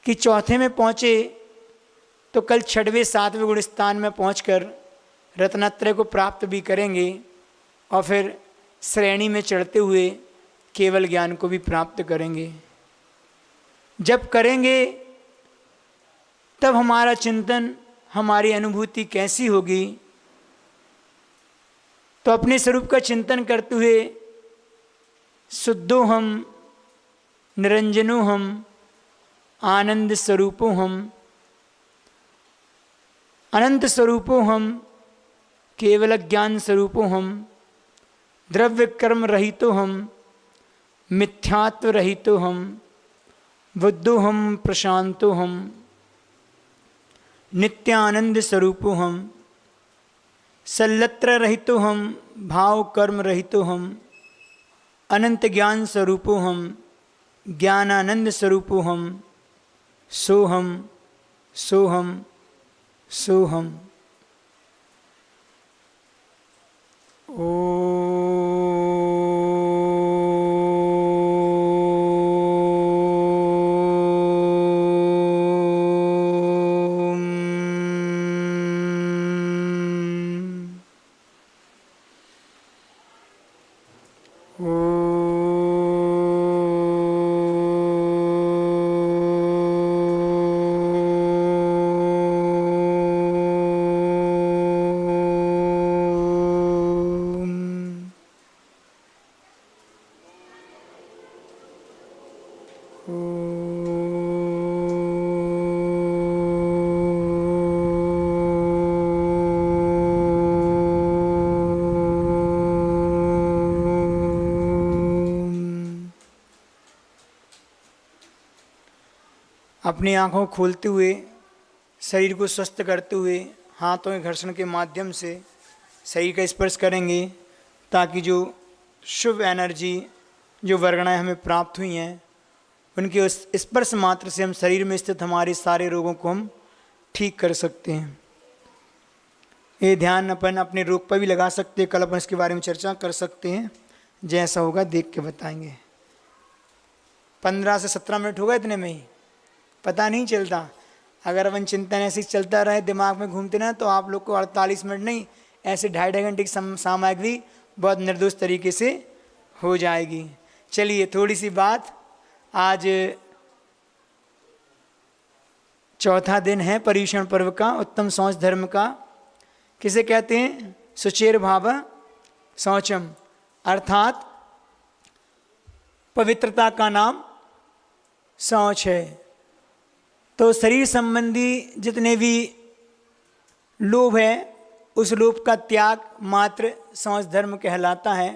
कि 4 में पहुँचे तो कल 6वें 7वें गुणस्थान में पहुंचकर रत्नत्रय को प्राप्त भी करेंगे और फिर श्रेणी में चढ़ते हुए केवल ज्ञान को भी प्राप्त करेंगे। जब करेंगे तब हमारा चिंतन, हमारी अनुभूति कैसी होगी? तो अपने स्वरूप का चिंतन करते हुए शुद्धोहम निरंजनोहम आनंद स्वरूपोहम अनंत स्वरूपोहम केवल ज्ञान स्वरूपोहम द्रव्य कर्म रहितोहम मिथ्यात्व रहितोहम बुद्धोहम प्रशांतोहम नित्यानंद स्वरूपोहम सल्लत्र रहितोहम भाव कर्म रहितोहम अनंत ज्ञान स्वरूपोहम ज्ञानानंद स्वरूपोहम सोहम सोहम सोहम। अपनी आँखों को खोलते हुए शरीर को स्वस्थ करते हुए हाथों के घर्षण के माध्यम से शरीर का स्पर्श करेंगे, ताकि जो शुभ एनर्जी, जो वर्गणाएँ हमें प्राप्त हुई हैं, उनके उस स्पर्श मात्र से हम शरीर में स्थित हमारे सारे रोगों को हम ठीक कर सकते हैं। ये ध्यान अपन अपने रोग पर भी लगा सकते हैं। कल अपन इसके बारे में चर्चा कर सकते हैं, जैसा होगा देख के बताएंगे। 15 से 17 मिनट होगा, इतने में ही पता नहीं चलता। अगर अपन चिंतन ऐसे चलता रहे, दिमाग में घूमते ना, तो आप लोग को 48 मिनट नहीं, ऐसे 2.5 घंटे की सामग्री बहुत निर्दोष तरीके से हो जाएगी। चलिए थोड़ी सी बात, आज चौथा दिन है पर्युषण पर्व का, उत्तम शौच धर्म का। किसे कहते हैं? सुचेर भाव शौचम, अर्थात पवित्रता का नाम शौच है। तो शरीर संबंधी जितने भी लोभ है, उस लोभ का त्याग मात्र शौच धर्म कहलाता है।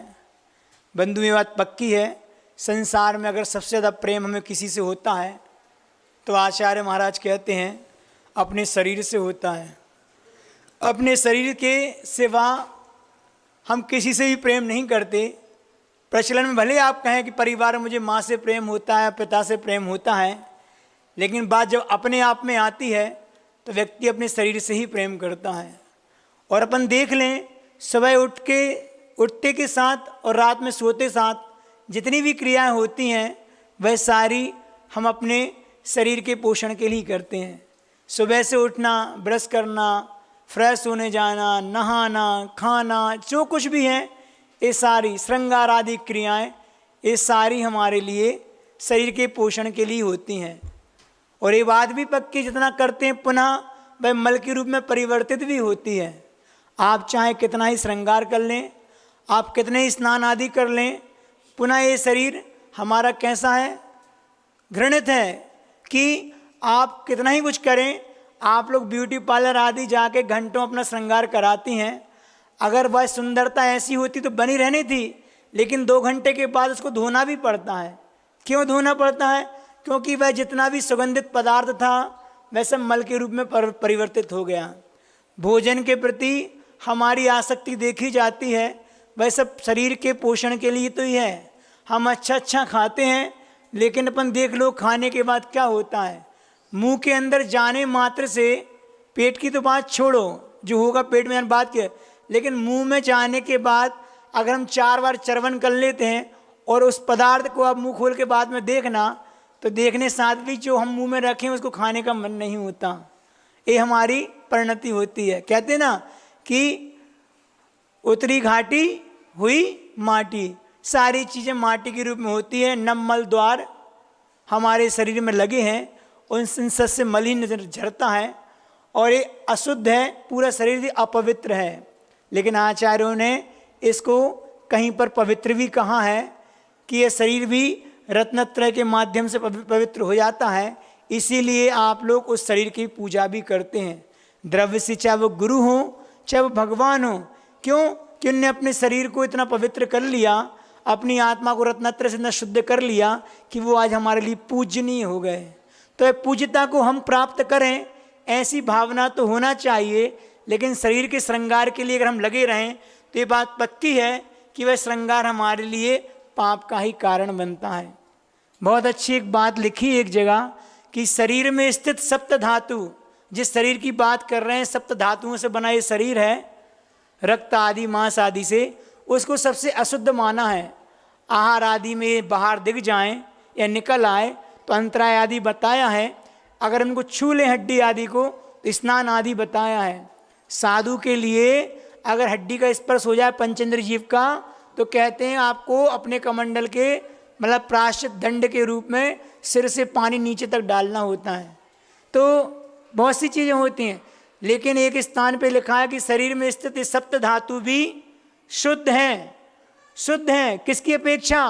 बंधु ये बात पक्की है, संसार में अगर सबसे ज़्यादा प्रेम हमें किसी से होता है तो आचार्य महाराज कहते हैं अपने शरीर से होता है। अपने शरीर के सिवा हम किसी से भी प्रेम नहीं करते। प्रचलन में भले आप कहें कि परिवार में मुझे माँ से प्रेम होता है, पिता से प्रेम होता है, लेकिन बात जब अपने आप में आती है तो व्यक्ति अपने शरीर से ही प्रेम करता है। और अपन देख लें, सुबह उठते के साथ और रात में सोते साथ जितनी भी क्रियाएं होती हैं, वह सारी हम अपने शरीर के पोषण के लिए करते हैं। सुबह से उठना, ब्रश करना, फ्रेश होने जाना, नहाना, खाना, जो कुछ भी है, ये सारी श्रृंगार आदि क्रियाएं, ये सारी हमारे लिए शरीर के पोषण के लिए होती हैं। और ये बात भी पक्की, जितना करते हैं पुनः वह मल के रूप में परिवर्तित भी होती है। आप चाहे कितना ही श्रृंगार कर लें, आप कितने ही स्नान आदि कर लें, पुनः ये शरीर हमारा कैसा है? घृणित है। कि आप कितना ही कुछ करें, आप लोग ब्यूटी पार्लर आदि जाके घंटों अपना श्रृंगार कराती हैं, अगर वह सुंदरता ऐसी होती तो बनी रहनी थी, लेकिन 2 घंटे के बाद उसको धोना भी पड़ता है। क्यों धोना पड़ता है? क्योंकि वह जितना भी सुगंधित पदार्थ था वह सब मल के रूप में परिवर्तित हो गया। भोजन के प्रति हमारी आसक्ति देखी जाती है, वह सब शरीर के पोषण के लिए तो ही है। हम अच्छा खाते हैं, लेकिन अपन देख लो खाने के बाद क्या होता है। मुंह के अंदर जाने मात्र से, पेट की तो बात छोड़ो, जो होगा पेट में बात की, लेकिन मुंह में जाने के बाद अगर हम 4 बार चर्वण कर लेते हैं और उस पदार्थ को आप मुंह खोल के बाद में देखना, तो देखने साथ भी जो हम मुंह में रखें उसको खाने का मन नहीं होता। ये हमारी परिणति होती है। कहते हैं ना कि उतरी घाटी हुई माटी, सारी चीज़ें माटी के रूप में होती है। नम मल द्वार हमारे शरीर में लगे हैं, उन सब से मल ही झरता है और ये अशुद्ध है, पूरा शरीर अपवित्र है। लेकिन आचार्यों ने इसको कहीं पर पवित्र भी कहा है कि ये शरीर भी रत्नत्रय के माध्यम से पवित्र हो जाता है। इसीलिए आप लोग उस शरीर की पूजा भी करते हैं। द्रव्य से चाहे वो गुरु हो चाहे वो भगवान हो, क्यों कि उनने अपने शरीर को इतना पवित्र कर लिया, अपनी आत्मा को रत्नत्रय से इतना शुद्ध कर लिया कि वो आज हमारे लिए पूजनीय हो गए। तो पूज्यता को हम प्राप्त करें, ऐसी भावना तो होना चाहिए। लेकिन शरीर के श्रृंगार के लिए अगर हम लगे रहें तो ये बात पक्की है कि वह श्रृंगार हमारे लिए पाप का ही कारण बनता है। बहुत अच्छी एक बात लिखी एक जगह कि शरीर में स्थित सप्त धातु, जिस शरीर की बात कर रहे हैं, सप्त धातुओं से बना ये शरीर है, रक्त आदि मांस आदि से, उसको सबसे अशुद्ध माना है। आहार आदि में बाहर दिख जाएं या निकल आए तो अंतराय आदि बताया है। अगर उनको छू लें हड्डी आदि को तो स्नान आदि बताया है। साधु के लिए अगर हड्डी का स्पर्श हो जाए पंचेंद्र जीव का, तो कहते हैं आपको अपने कमंडल के मतलब प्रायश्चित दंड के रूप में सिर से पानी नीचे तक डालना होता है। तो बहुत सी चीज़ें होती हैं, लेकिन एक स्थान पे लिखा है कि शरीर में स्थित सप्त धातु भी शुद्ध हैं। शुद्ध हैं किसकी अपेक्षा?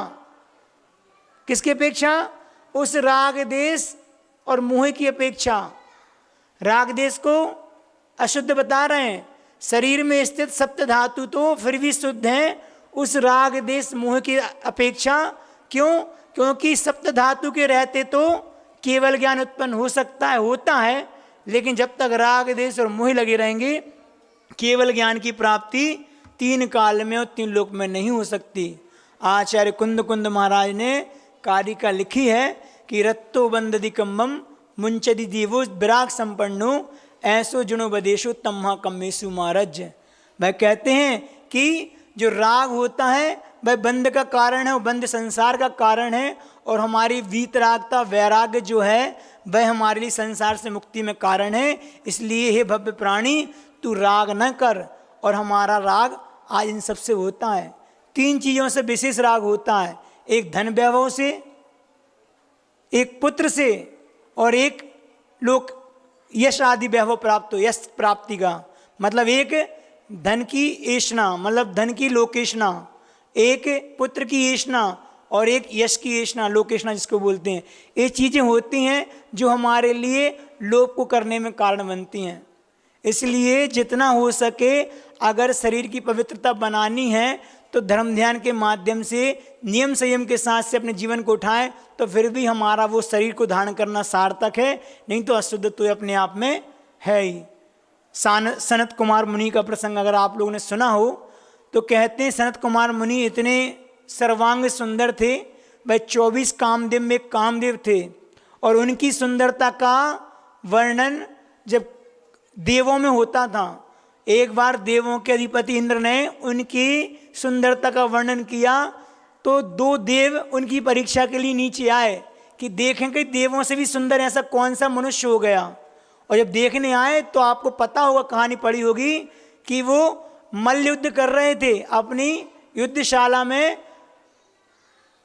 किसकी अपेक्षा? उस राग देश और मोह की अपेक्षा। राग देश को अशुद्ध बता रहे हैं, शरीर में स्थित सप्त धातु तो फिर भी शुद्ध हैं उस राग देश मोह की अपेक्षा। क्यों? क्योंकि सप्त धातु के रहते तो केवल ज्ञान उत्पन्न हो सकता है, होता है, लेकिन जब तक राग देश और मोह लगे रहेंगे केवल ज्ञान की प्राप्ति 3 काल में और 3 लोक में नहीं हो सकती। आचार्य कुंद कुंद महाराज ने कारिका लिखी है कि रत्तो बंददि कम्बम मुंचदि देवो विराग संपन्नो ऐसो जुनो बदेशो तम्हा कम्मेशु महाराज। वह कहते हैं कि जो राग होता है वह बंध का कारण है, वो बंध संसार का कारण है, और हमारी वीतरागता वैराग्य जो है वह हमारे लिए संसार से मुक्ति में कारण है। इसलिए हे भव्य प्राणी तू राग न कर, और हमारा राग आज इन सबसे होता है। 3 चीज़ों से विशेष राग होता है, एक धन वैभव से, एक पुत्र से, और एक लोक यश आदि वैभव प्राप्त हो, यश प्राप्ति का मतलब एक धन की ऐष्णा, मतलब धन की लोकेशना, एक पुत्र की ऐष्णा, और एक यश की ऐष्णा, लोकेशना जिसको बोलते हैं। ये चीज़ें होती हैं जो हमारे लिए लोभ को करने में कारण बनती हैं। इसलिए जितना हो सके अगर शरीर की पवित्रता बनानी है तो धर्म ध्यान के माध्यम से नियम संयम के साथ से अपने जीवन को उठाएं, तो फिर भी हमारा वो शरीर को धारण करना सार्थक है, नहीं तो अशुद्ध तो अपने आप में है ही। सनत कुमार मुनि का प्रसंग अगर आप लोगों ने सुना हो तो कहते हैं सनत कुमार मुनि इतने सर्वांग सुंदर थे, वह 24 कामदेव में कामदेव थे, और उनकी सुंदरता का वर्णन जब देवों में होता था। एक बार देवों के अधिपति इंद्र ने उनकी सुंदरता का वर्णन किया तो 2 देव उनकी परीक्षा के लिए नीचे आए कि देखें कि देवों से भी सुंदर ऐसा कौन सा मनुष्य हो गया। और जब देखने आए तो आपको पता होगा, कहानी पढ़ी होगी, कि वो मल्ल युद्ध कर रहे थे, अपनी युद्धशाला में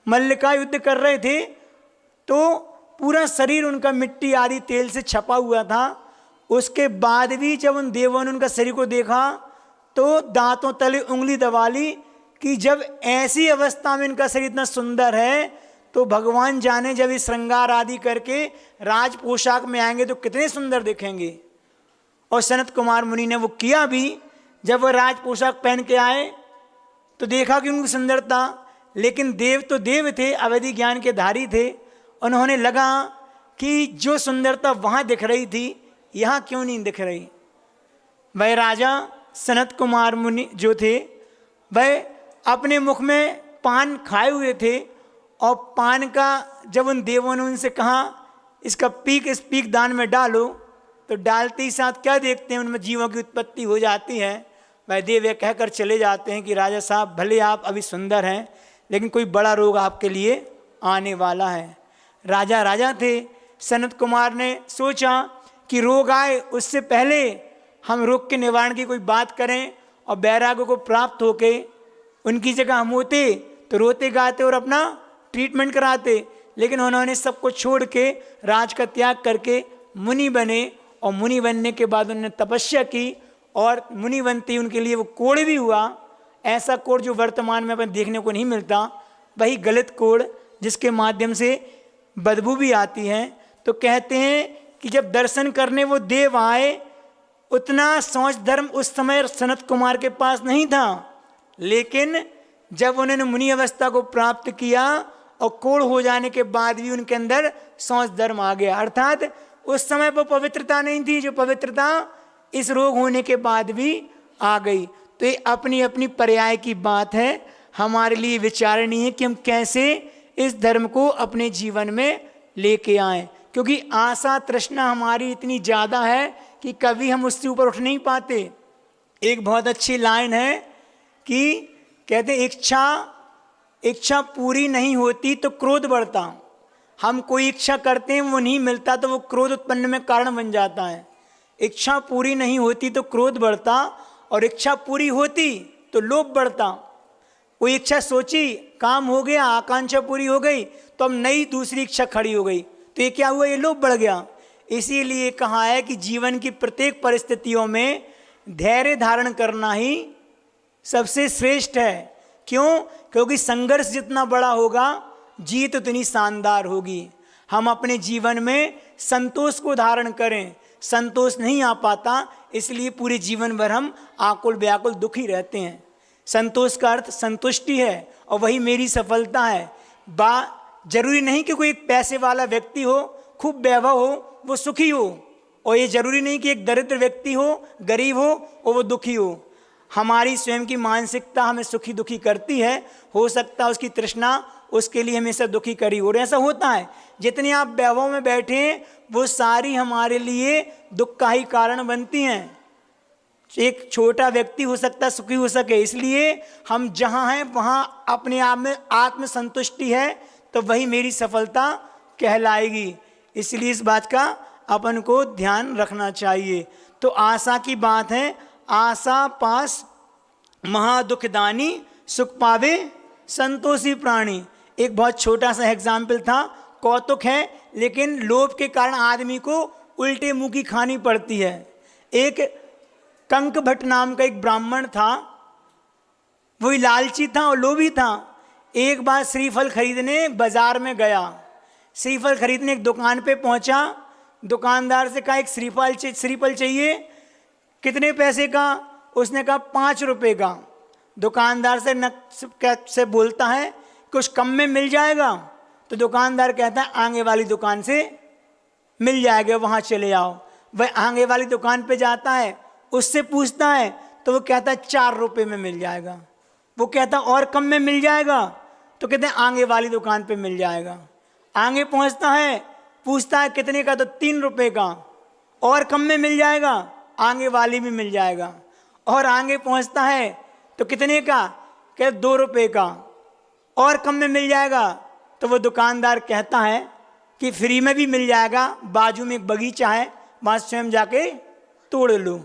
मल्ल का युद्ध कर रहे थे, तो पूरा शरीर उनका मिट्टी आदि तेल से छपा हुआ था। उसके बाद भी जब उन देवों ने उनका शरीर को देखा तो दांतों तले उंगली दबा ली कि जब ऐसी अवस्था में इनका शरीर इतना सुंदर है तो भगवान जाने जब इस श्रृंगार आदि करके राज पोशाक में आएंगे तो कितने सुंदर दिखेंगे। और सनत कुमार मुनि ने वो किया भी। जब वह राज पोशाक पहन के आए तो देखा कि उनकी सुंदरता, लेकिन देव तो देव थे, अवैधिक ज्ञान के धारी थे। उन्होंने लगा कि जो सुंदरता वहाँ दिख रही थी यहाँ क्यों नहीं दिख रही। वह राजा सनत कुमार मुनि जो थे वह अपने मुख में पान खाए हुए थे, और पान का जब उन देवों ने उनसे कहा इसका पीक इस पीक दान में डालो, तो डालते ही साथ क्या देखते हैं, उनमें जीवों की उत्पत्ति हो जाती है। वह देव यह कहकर चले जाते हैं कि राजा साहब भले आप अभी सुंदर हैं लेकिन कोई बड़ा रोग आपके लिए आने वाला है। राजा राजा थे, सनत कुमार ने सोचा कि रोग आए उससे पहले हम रोग के निवारण की कोई बात करें, और वैराग्य को प्राप्त होके उनकी जगह हम होते तो रोते गाते और अपना ट्रीटमेंट कराते। लेकिन उन्होंने सबको छोड़ के राज का त्याग करके मुनि बने, और मुनि बनने के बाद उन्होंने तपस्या की, और मुनि बनते ही उनके लिए वो कोड़ भी हुआ। ऐसा कोड़ जो वर्तमान में अपन देखने को नहीं मिलता, वही गलत कोड़ जिसके माध्यम से बदबू भी आती है। तो कहते हैं कि जब दर्शन करने वो देव आए, उतना सोच धर्म उस समय सनत कुमार के पास नहीं था, लेकिन जब उन्होंने मुनि अवस्था को प्राप्त किया और कोढ़ हो जाने के बाद भी उनके अंदर सोच धर्म आ गया। अर्थात उस समय वो पवित्रता नहीं थी जो पवित्रता इस रोग होने के बाद भी आ गई। तो ये अपनी अपनी पर्याय की बात है, हमारे लिए विचारणीय है कि हम कैसे इस धर्म को अपने जीवन में लेके आएं, क्योंकि आशा तृष्णा हमारी इतनी ज़्यादा है कि कभी हम उससे ऊपर उठ नहीं पाते। एक बहुत अच्छी लाइन है कि कहते इच्छा पूरी नहीं होती तो क्रोध बढ़ता। हम कोई इच्छा करते हैं वो नहीं मिलता तो वो क्रोध उत्पन्न में कारण बन जाता है। इच्छा पूरी नहीं होती तो क्रोध बढ़ता, और इच्छा पूरी होती तो लोभ बढ़ता। कोई इच्छा सोची, काम हो गया, आकांक्षा पूरी हो गई, तो अब नई दूसरी इच्छा खड़ी हो गई, तो ये क्या हुआ, ये लोभ बढ़ गया। इसीलिए कहा है कि जीवन की प्रत्येक परिस्थितियों में धैर्य धारण करना ही सबसे श्रेष्ठ है। क्यों? क्योंकि संघर्ष जितना बड़ा होगा जीत उतनी शानदार होगी। हम अपने जीवन में संतोष को धारण करें। संतोष नहीं आ पाता, इसलिए पूरे जीवन भर हम आकुल व्याकुल दुखी रहते हैं। संतोष का अर्थ संतुष्टि है और वही मेरी सफलता है। जरूरी नहीं कि कोई पैसे वाला व्यक्ति हो, खूब वैभव हो, वो सुखी हो, और ये जरूरी नहीं कि एक दरिद्र व्यक्ति हो, गरीब हो और वो दुखी हो। हमारी स्वयं की मानसिकता हमें सुखी दुखी करती है। हो सकता है उसकी तृष्णा उसके लिए हमेशा दुखी करी हो। और ऐसा होता है, जितने आप वैभव में बैठे हैं वो सारी हमारे लिए दुख का ही कारण बनती हैं। एक छोटा व्यक्ति हो सकता है सुखी हो सके, इसलिए हम जहाँ हैं वहाँ अपने आप में आत्म संतुष्टि है तो वही मेरी सफलता कहलाएगी। इसलिए इस बात का अपन को ध्यान रखना चाहिए। तो आशा की बात है, आशा पास महादुखदानी, सुख पावे संतोषी प्राणी। एक बहुत छोटा सा एग्जाम्पल था, कौतुक है, लेकिन लोभ के कारण आदमी को उल्टे मुंह की खानी पड़ती है। एक कंक भट्ट नाम का एक ब्राह्मण था, वही लालची था और लोभी था। एक बार श्रीफल खरीदने बाजार में गया। श्रीफल खरीदने एक दुकान पे पहुंचा, दुकानदार से कहा एक श्रीफल चाहिए। कितने पैसे का? उसने कहा 5 रुपये का। दुकानदार से बोलता है कुछ कम में मिल जाएगा? तो दुकानदार कहता है आगे वाली दुकान से मिल जाएगा, वहाँ चले आओ। वह आगे वाली दुकान पे जाता है, उससे पूछता है तो वो कहता है 4 रुपये में मिल जाएगा। वो कहता और कम में मिल जाएगा? तो कहते हैं आगे वाली दुकान पे मिल जाएगा। आगे पहुंचता है, पूछता है कितने का? तो 3 रुपये का। और कम में मिल जाएगा? आगे वाली भी मिल जाएगा। और आगे पहुंचता है तो कितने का? कहते 2 रुपये का। और कम में मिल जाएगा? तो वो दुकानदार कहता है कि फ्री में भी मिल जाएगा, बाजू में एक बगीचा है, वहाँ स्वयं जाके तोड़ लो।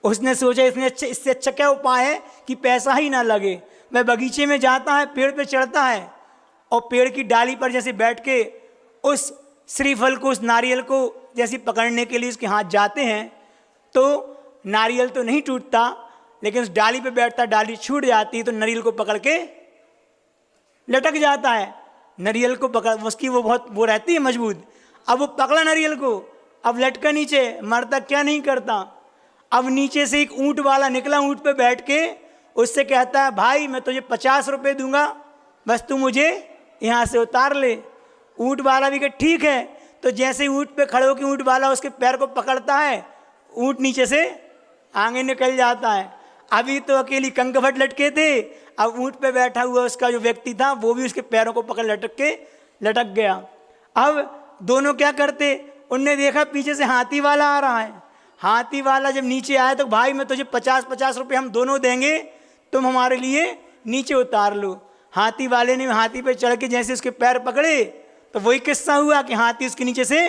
उसने सोचा इससे अच्छा क्या उपाय है कि पैसा ही ना लगे। वह बगीचे में जाता है, पेड़ पे चढ़ता है और पेड़ की डाली पर जैसे बैठ के उस श्रीफल को, उस नारियल को जैसे पकड़ने के लिए उसके हाथ जाते हैं तो नारियल तो नहीं टूटता, लेकिन उस डाली पे बैठता, डाली छूट जाती है तो नारियल को पकड़ के लटक जाता है। नारियल को पकड़, उसकी वो बहुत वो रहती है मजबूत। अब वो पकड़ा नारियल को, अब लटका नीचे, मरता क्या नहीं करता। अब नीचे से एक ऊँट वाला निकला, ऊँट पे बैठ के उससे कहता है भाई मैं तुझे 50 रुपये दूंगा, बस तू मुझे यहाँ से उतार ले। ऊँट वाला भी कहे ठीक है। तो जैसे ही ऊँट पे खड़े होकर ऊँट वाला उसके पैर को पकड़ता है, ऊँट नीचे से आगे निकल जाता है। अभी तो अकेली कंक भट्ट लटके थे, अब ऊँट पे बैठा हुआ उसका जो व्यक्ति था वो भी उसके पैरों को पकड़ लटक गया। अब दोनों क्या करते, उनने देखा पीछे से हाथी वाला आ रहा है। हाथी वाला जब नीचे आया तो भाई मैं तुझे 50-50 रुपये हम दोनों देंगे, तुम हमारे लिए नीचे उतार लो। हाथी वाले ने हाथी पे चढ़ के जैसे उसके पैर पकड़े तो वही किस्सा हुआ कि हाथी उसके नीचे से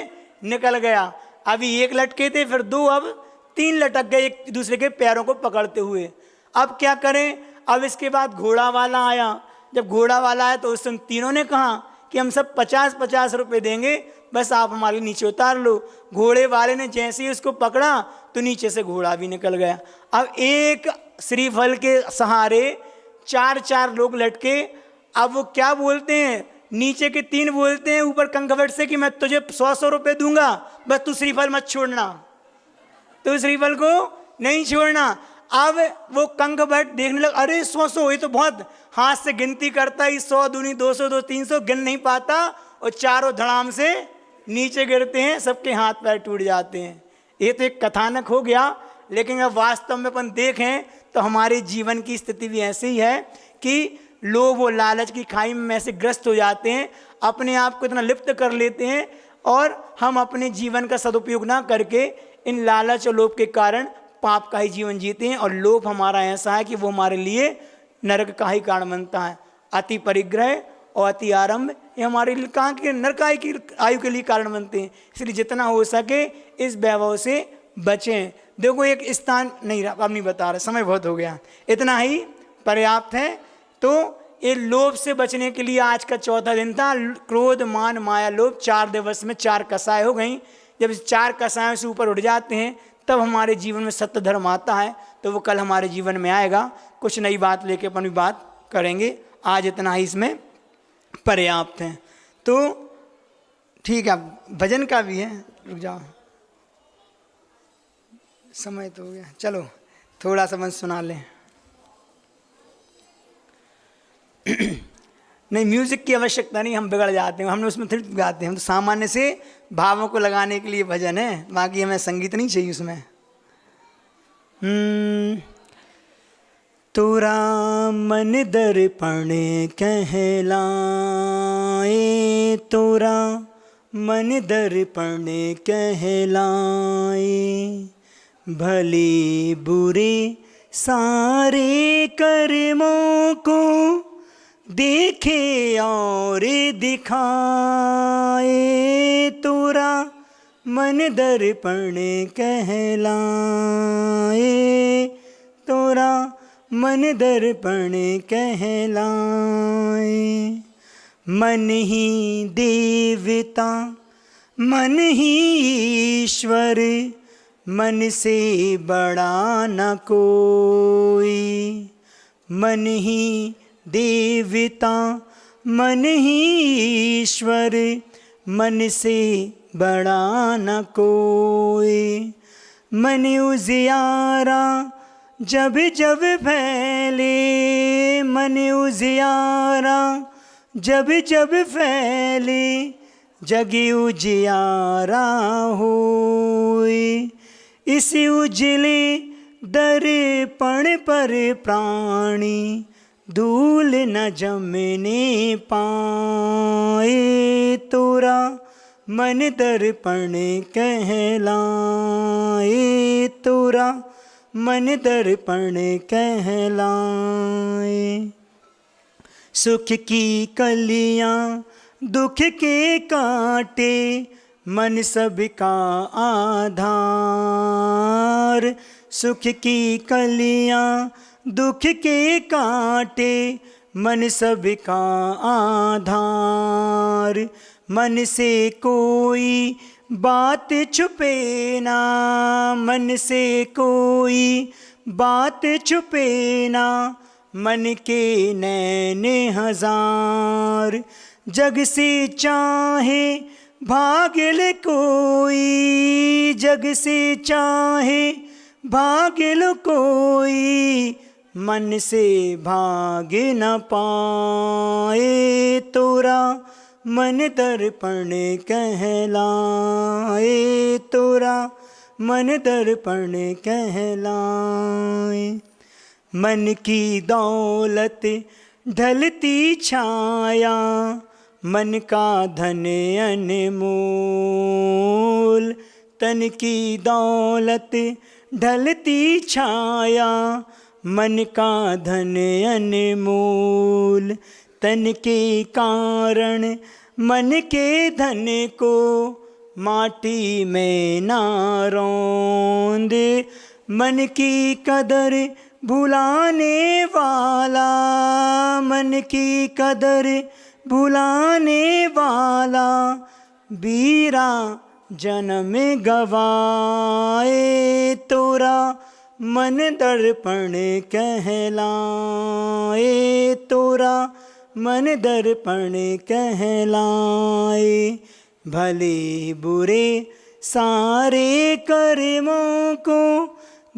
निकल गया। अभी एक लटके थे, फिर 2, अब 3 लटक गए एक दूसरे के पैरों को पकड़ते हुए। अब क्या करें? अब इसके बाद घोड़ा वाला आया। जब घोड़ा वाला आया तो उस तीनों ने कहा कि हम सब 50-50 रुपये देंगे, बस आप हमारे नीचे उतार लो। घोड़े वाले ने जैसे ही उसको पकड़ा तो नीचे से घोड़ा भी निकल गया। अब एक श्रीफल के सहारे 4-4 लोग लटके। अब वो क्या बोलते हैं, नीचे के 3 बोलते हैं ऊपर कंक भट्ट से कि मैं तुझे 100-100 रुपये दूंगा, बस तू श्रीफल मत छोड़ना, तो श्रीफल को नहीं छोड़ना। अब वो कंक भट्ट देखने लगा, अरे 100-100 ये तो बहुत, हाथ से गिनती करता है, 100 दूनी 200, 200 300 गिन नहीं पाता और चारों धड़ाम से नीचे गिरते हैं, सबके हाथ पैर टूट जाते हैं। ये तो एक कथानक हो गया, लेकिन अब वास्तव में अपन देखें तो हमारे जीवन की स्थिति भी ऐसी ही है कि लोभ और लालच की खाई में ऐसे ग्रस्त हो जाते हैं, अपने आप को इतना लिप्त कर लेते हैं और हम अपने जीवन का सदुपयोग ना करके इन लालच और लोभ के कारण पाप का ही जीवन जीते हैं। और लोभ हमारा ऐसा है कि वो हमारे लिए नरक का ही कारण बनता है। अति परिग्रह और अति आरंभ ये हमारे लिए कहाँ के नरक की आयु के लिए कारण बनते हैं। इसलिए जितना हो सके इस वैभव से बचें। देखो एक स्थान नहीं रहा, अब नहीं बता रहा, समय बहुत हो गया, इतना ही पर्याप्त है। तो ये लोभ से बचने के लिए आज का चौथा दिन था। क्रोध मान माया लोभ 4 दिवस में 4 कसाय हो गई। जब इस 4 कसायों से ऊपर उठ जाते हैं तब हमारे जीवन में सत्य धर्म आता है। तो वो कल हमारे जीवन में आएगा, कुछ नई बात लेके अपन भी बात करेंगे। आज इतना ही इसमें पर्याप्त है। तो ठीक है, भजन का भी है, रुक जाओ, समय तो हो गया, चलो थोड़ा सा मन सुना लें। नहीं, म्यूजिक की आवश्यकता नहीं, हम बिगड़ जाते हैं, हमने उसमें थोड़ी गाते हैं, हम तो सामान्य से भावों को लगाने के लिए भजन है, बाकी हमें संगीत नहीं चाहिए उसमें। तोरा मन दर्पण कहलाए, तोरा मन दर्पण कहलाए, भले बुरे सारे कर्मों को देखे और दिखाए, तोरा मन दर्पण कहलाए, तोरा मन दर्पण कहलाए। मन ही देवता मन ही ईश्वर, मन से बड़ा न कोई, मन ही देवता मन ही ईश्वर, मन से बड़ा न कोई। मन उजियारा जब जब फैले, मन उजियारा जब जब फैले, जग उजियारा होए। इस उजले दर्पण पर प्राणी धूल न जमने पाए, तोरा मन दर्पण कहलाए, तोरा मन दर्पण कहलाए। सुख की कलियां दुख के कांटे, मन सबका आधार। सुख की कलियां दुख के कांटे, मन सबका आधार। मन से कोई बात छुपे ना, मन से कोई बात छुपे ना, मन के नैन हजार। जग से चाहे भाग ले कोई, जग से चाहे भाग लो कोई, मन से भाग न पाए, तोरा मन दर्पण कहलाए, तोरा मन दर्पण कहलाए। मन की दौलत ढलती छाया, मन का धन अनमोल। तन की दौलत ढलती छाया, मन का धन अनमोल। तन के कारण मन के धन को माटी में ना रौंद। मन की कदर भुलाने वाला, मन की कदर भुलाने वाला, बीरा जन्म गवाए, तोरा मन दर्पण कहलाए, तोरा मन दर्पण कहलाए। भले बुरे सारे कर्मों को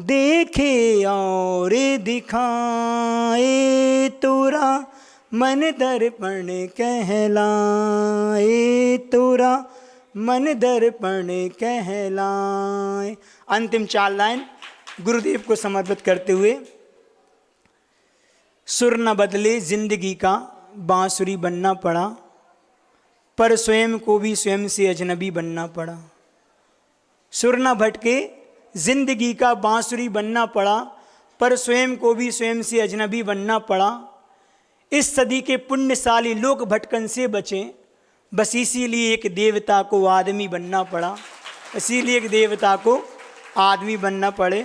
देखे और दिखाए, तोरा मन दर्पण कहलाए, तोरा मन दर्पण कहलाए। अंतिम 4 लाइन गुरुदेव को समर्पित करते हुए। सुर न बदले जिंदगी का बांसुरी बनना पड़ा, पर स्वयं को भी स्वयं से अजनबी बनना पड़ा। सुर न भटके जिंदगी का बांसुरी बनना पड़ा, पर स्वयं को भी स्वयं से अजनबी बनना पड़ा। इस सदी के पुण्यशाली लोग भटकन से बचें, बस इसीलिए एक देवता को आदमी बनना पड़ा, इसीलिए एक देवता को आदमी बनना पड़े।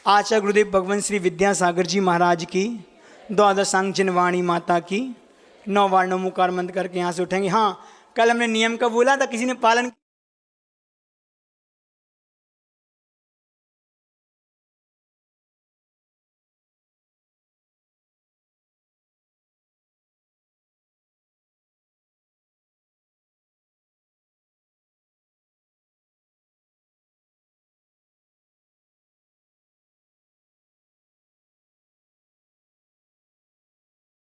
आचार्य गुरुदेव भगवान श्री विद्यासागर जी महाराज की, द्वादशांग जिनवाणी माता की 9 बार नमोकार मंत्र करके यहाँ से उठेंगे। हाँ, कल हमने नियम का बोला था, किसी ने पालन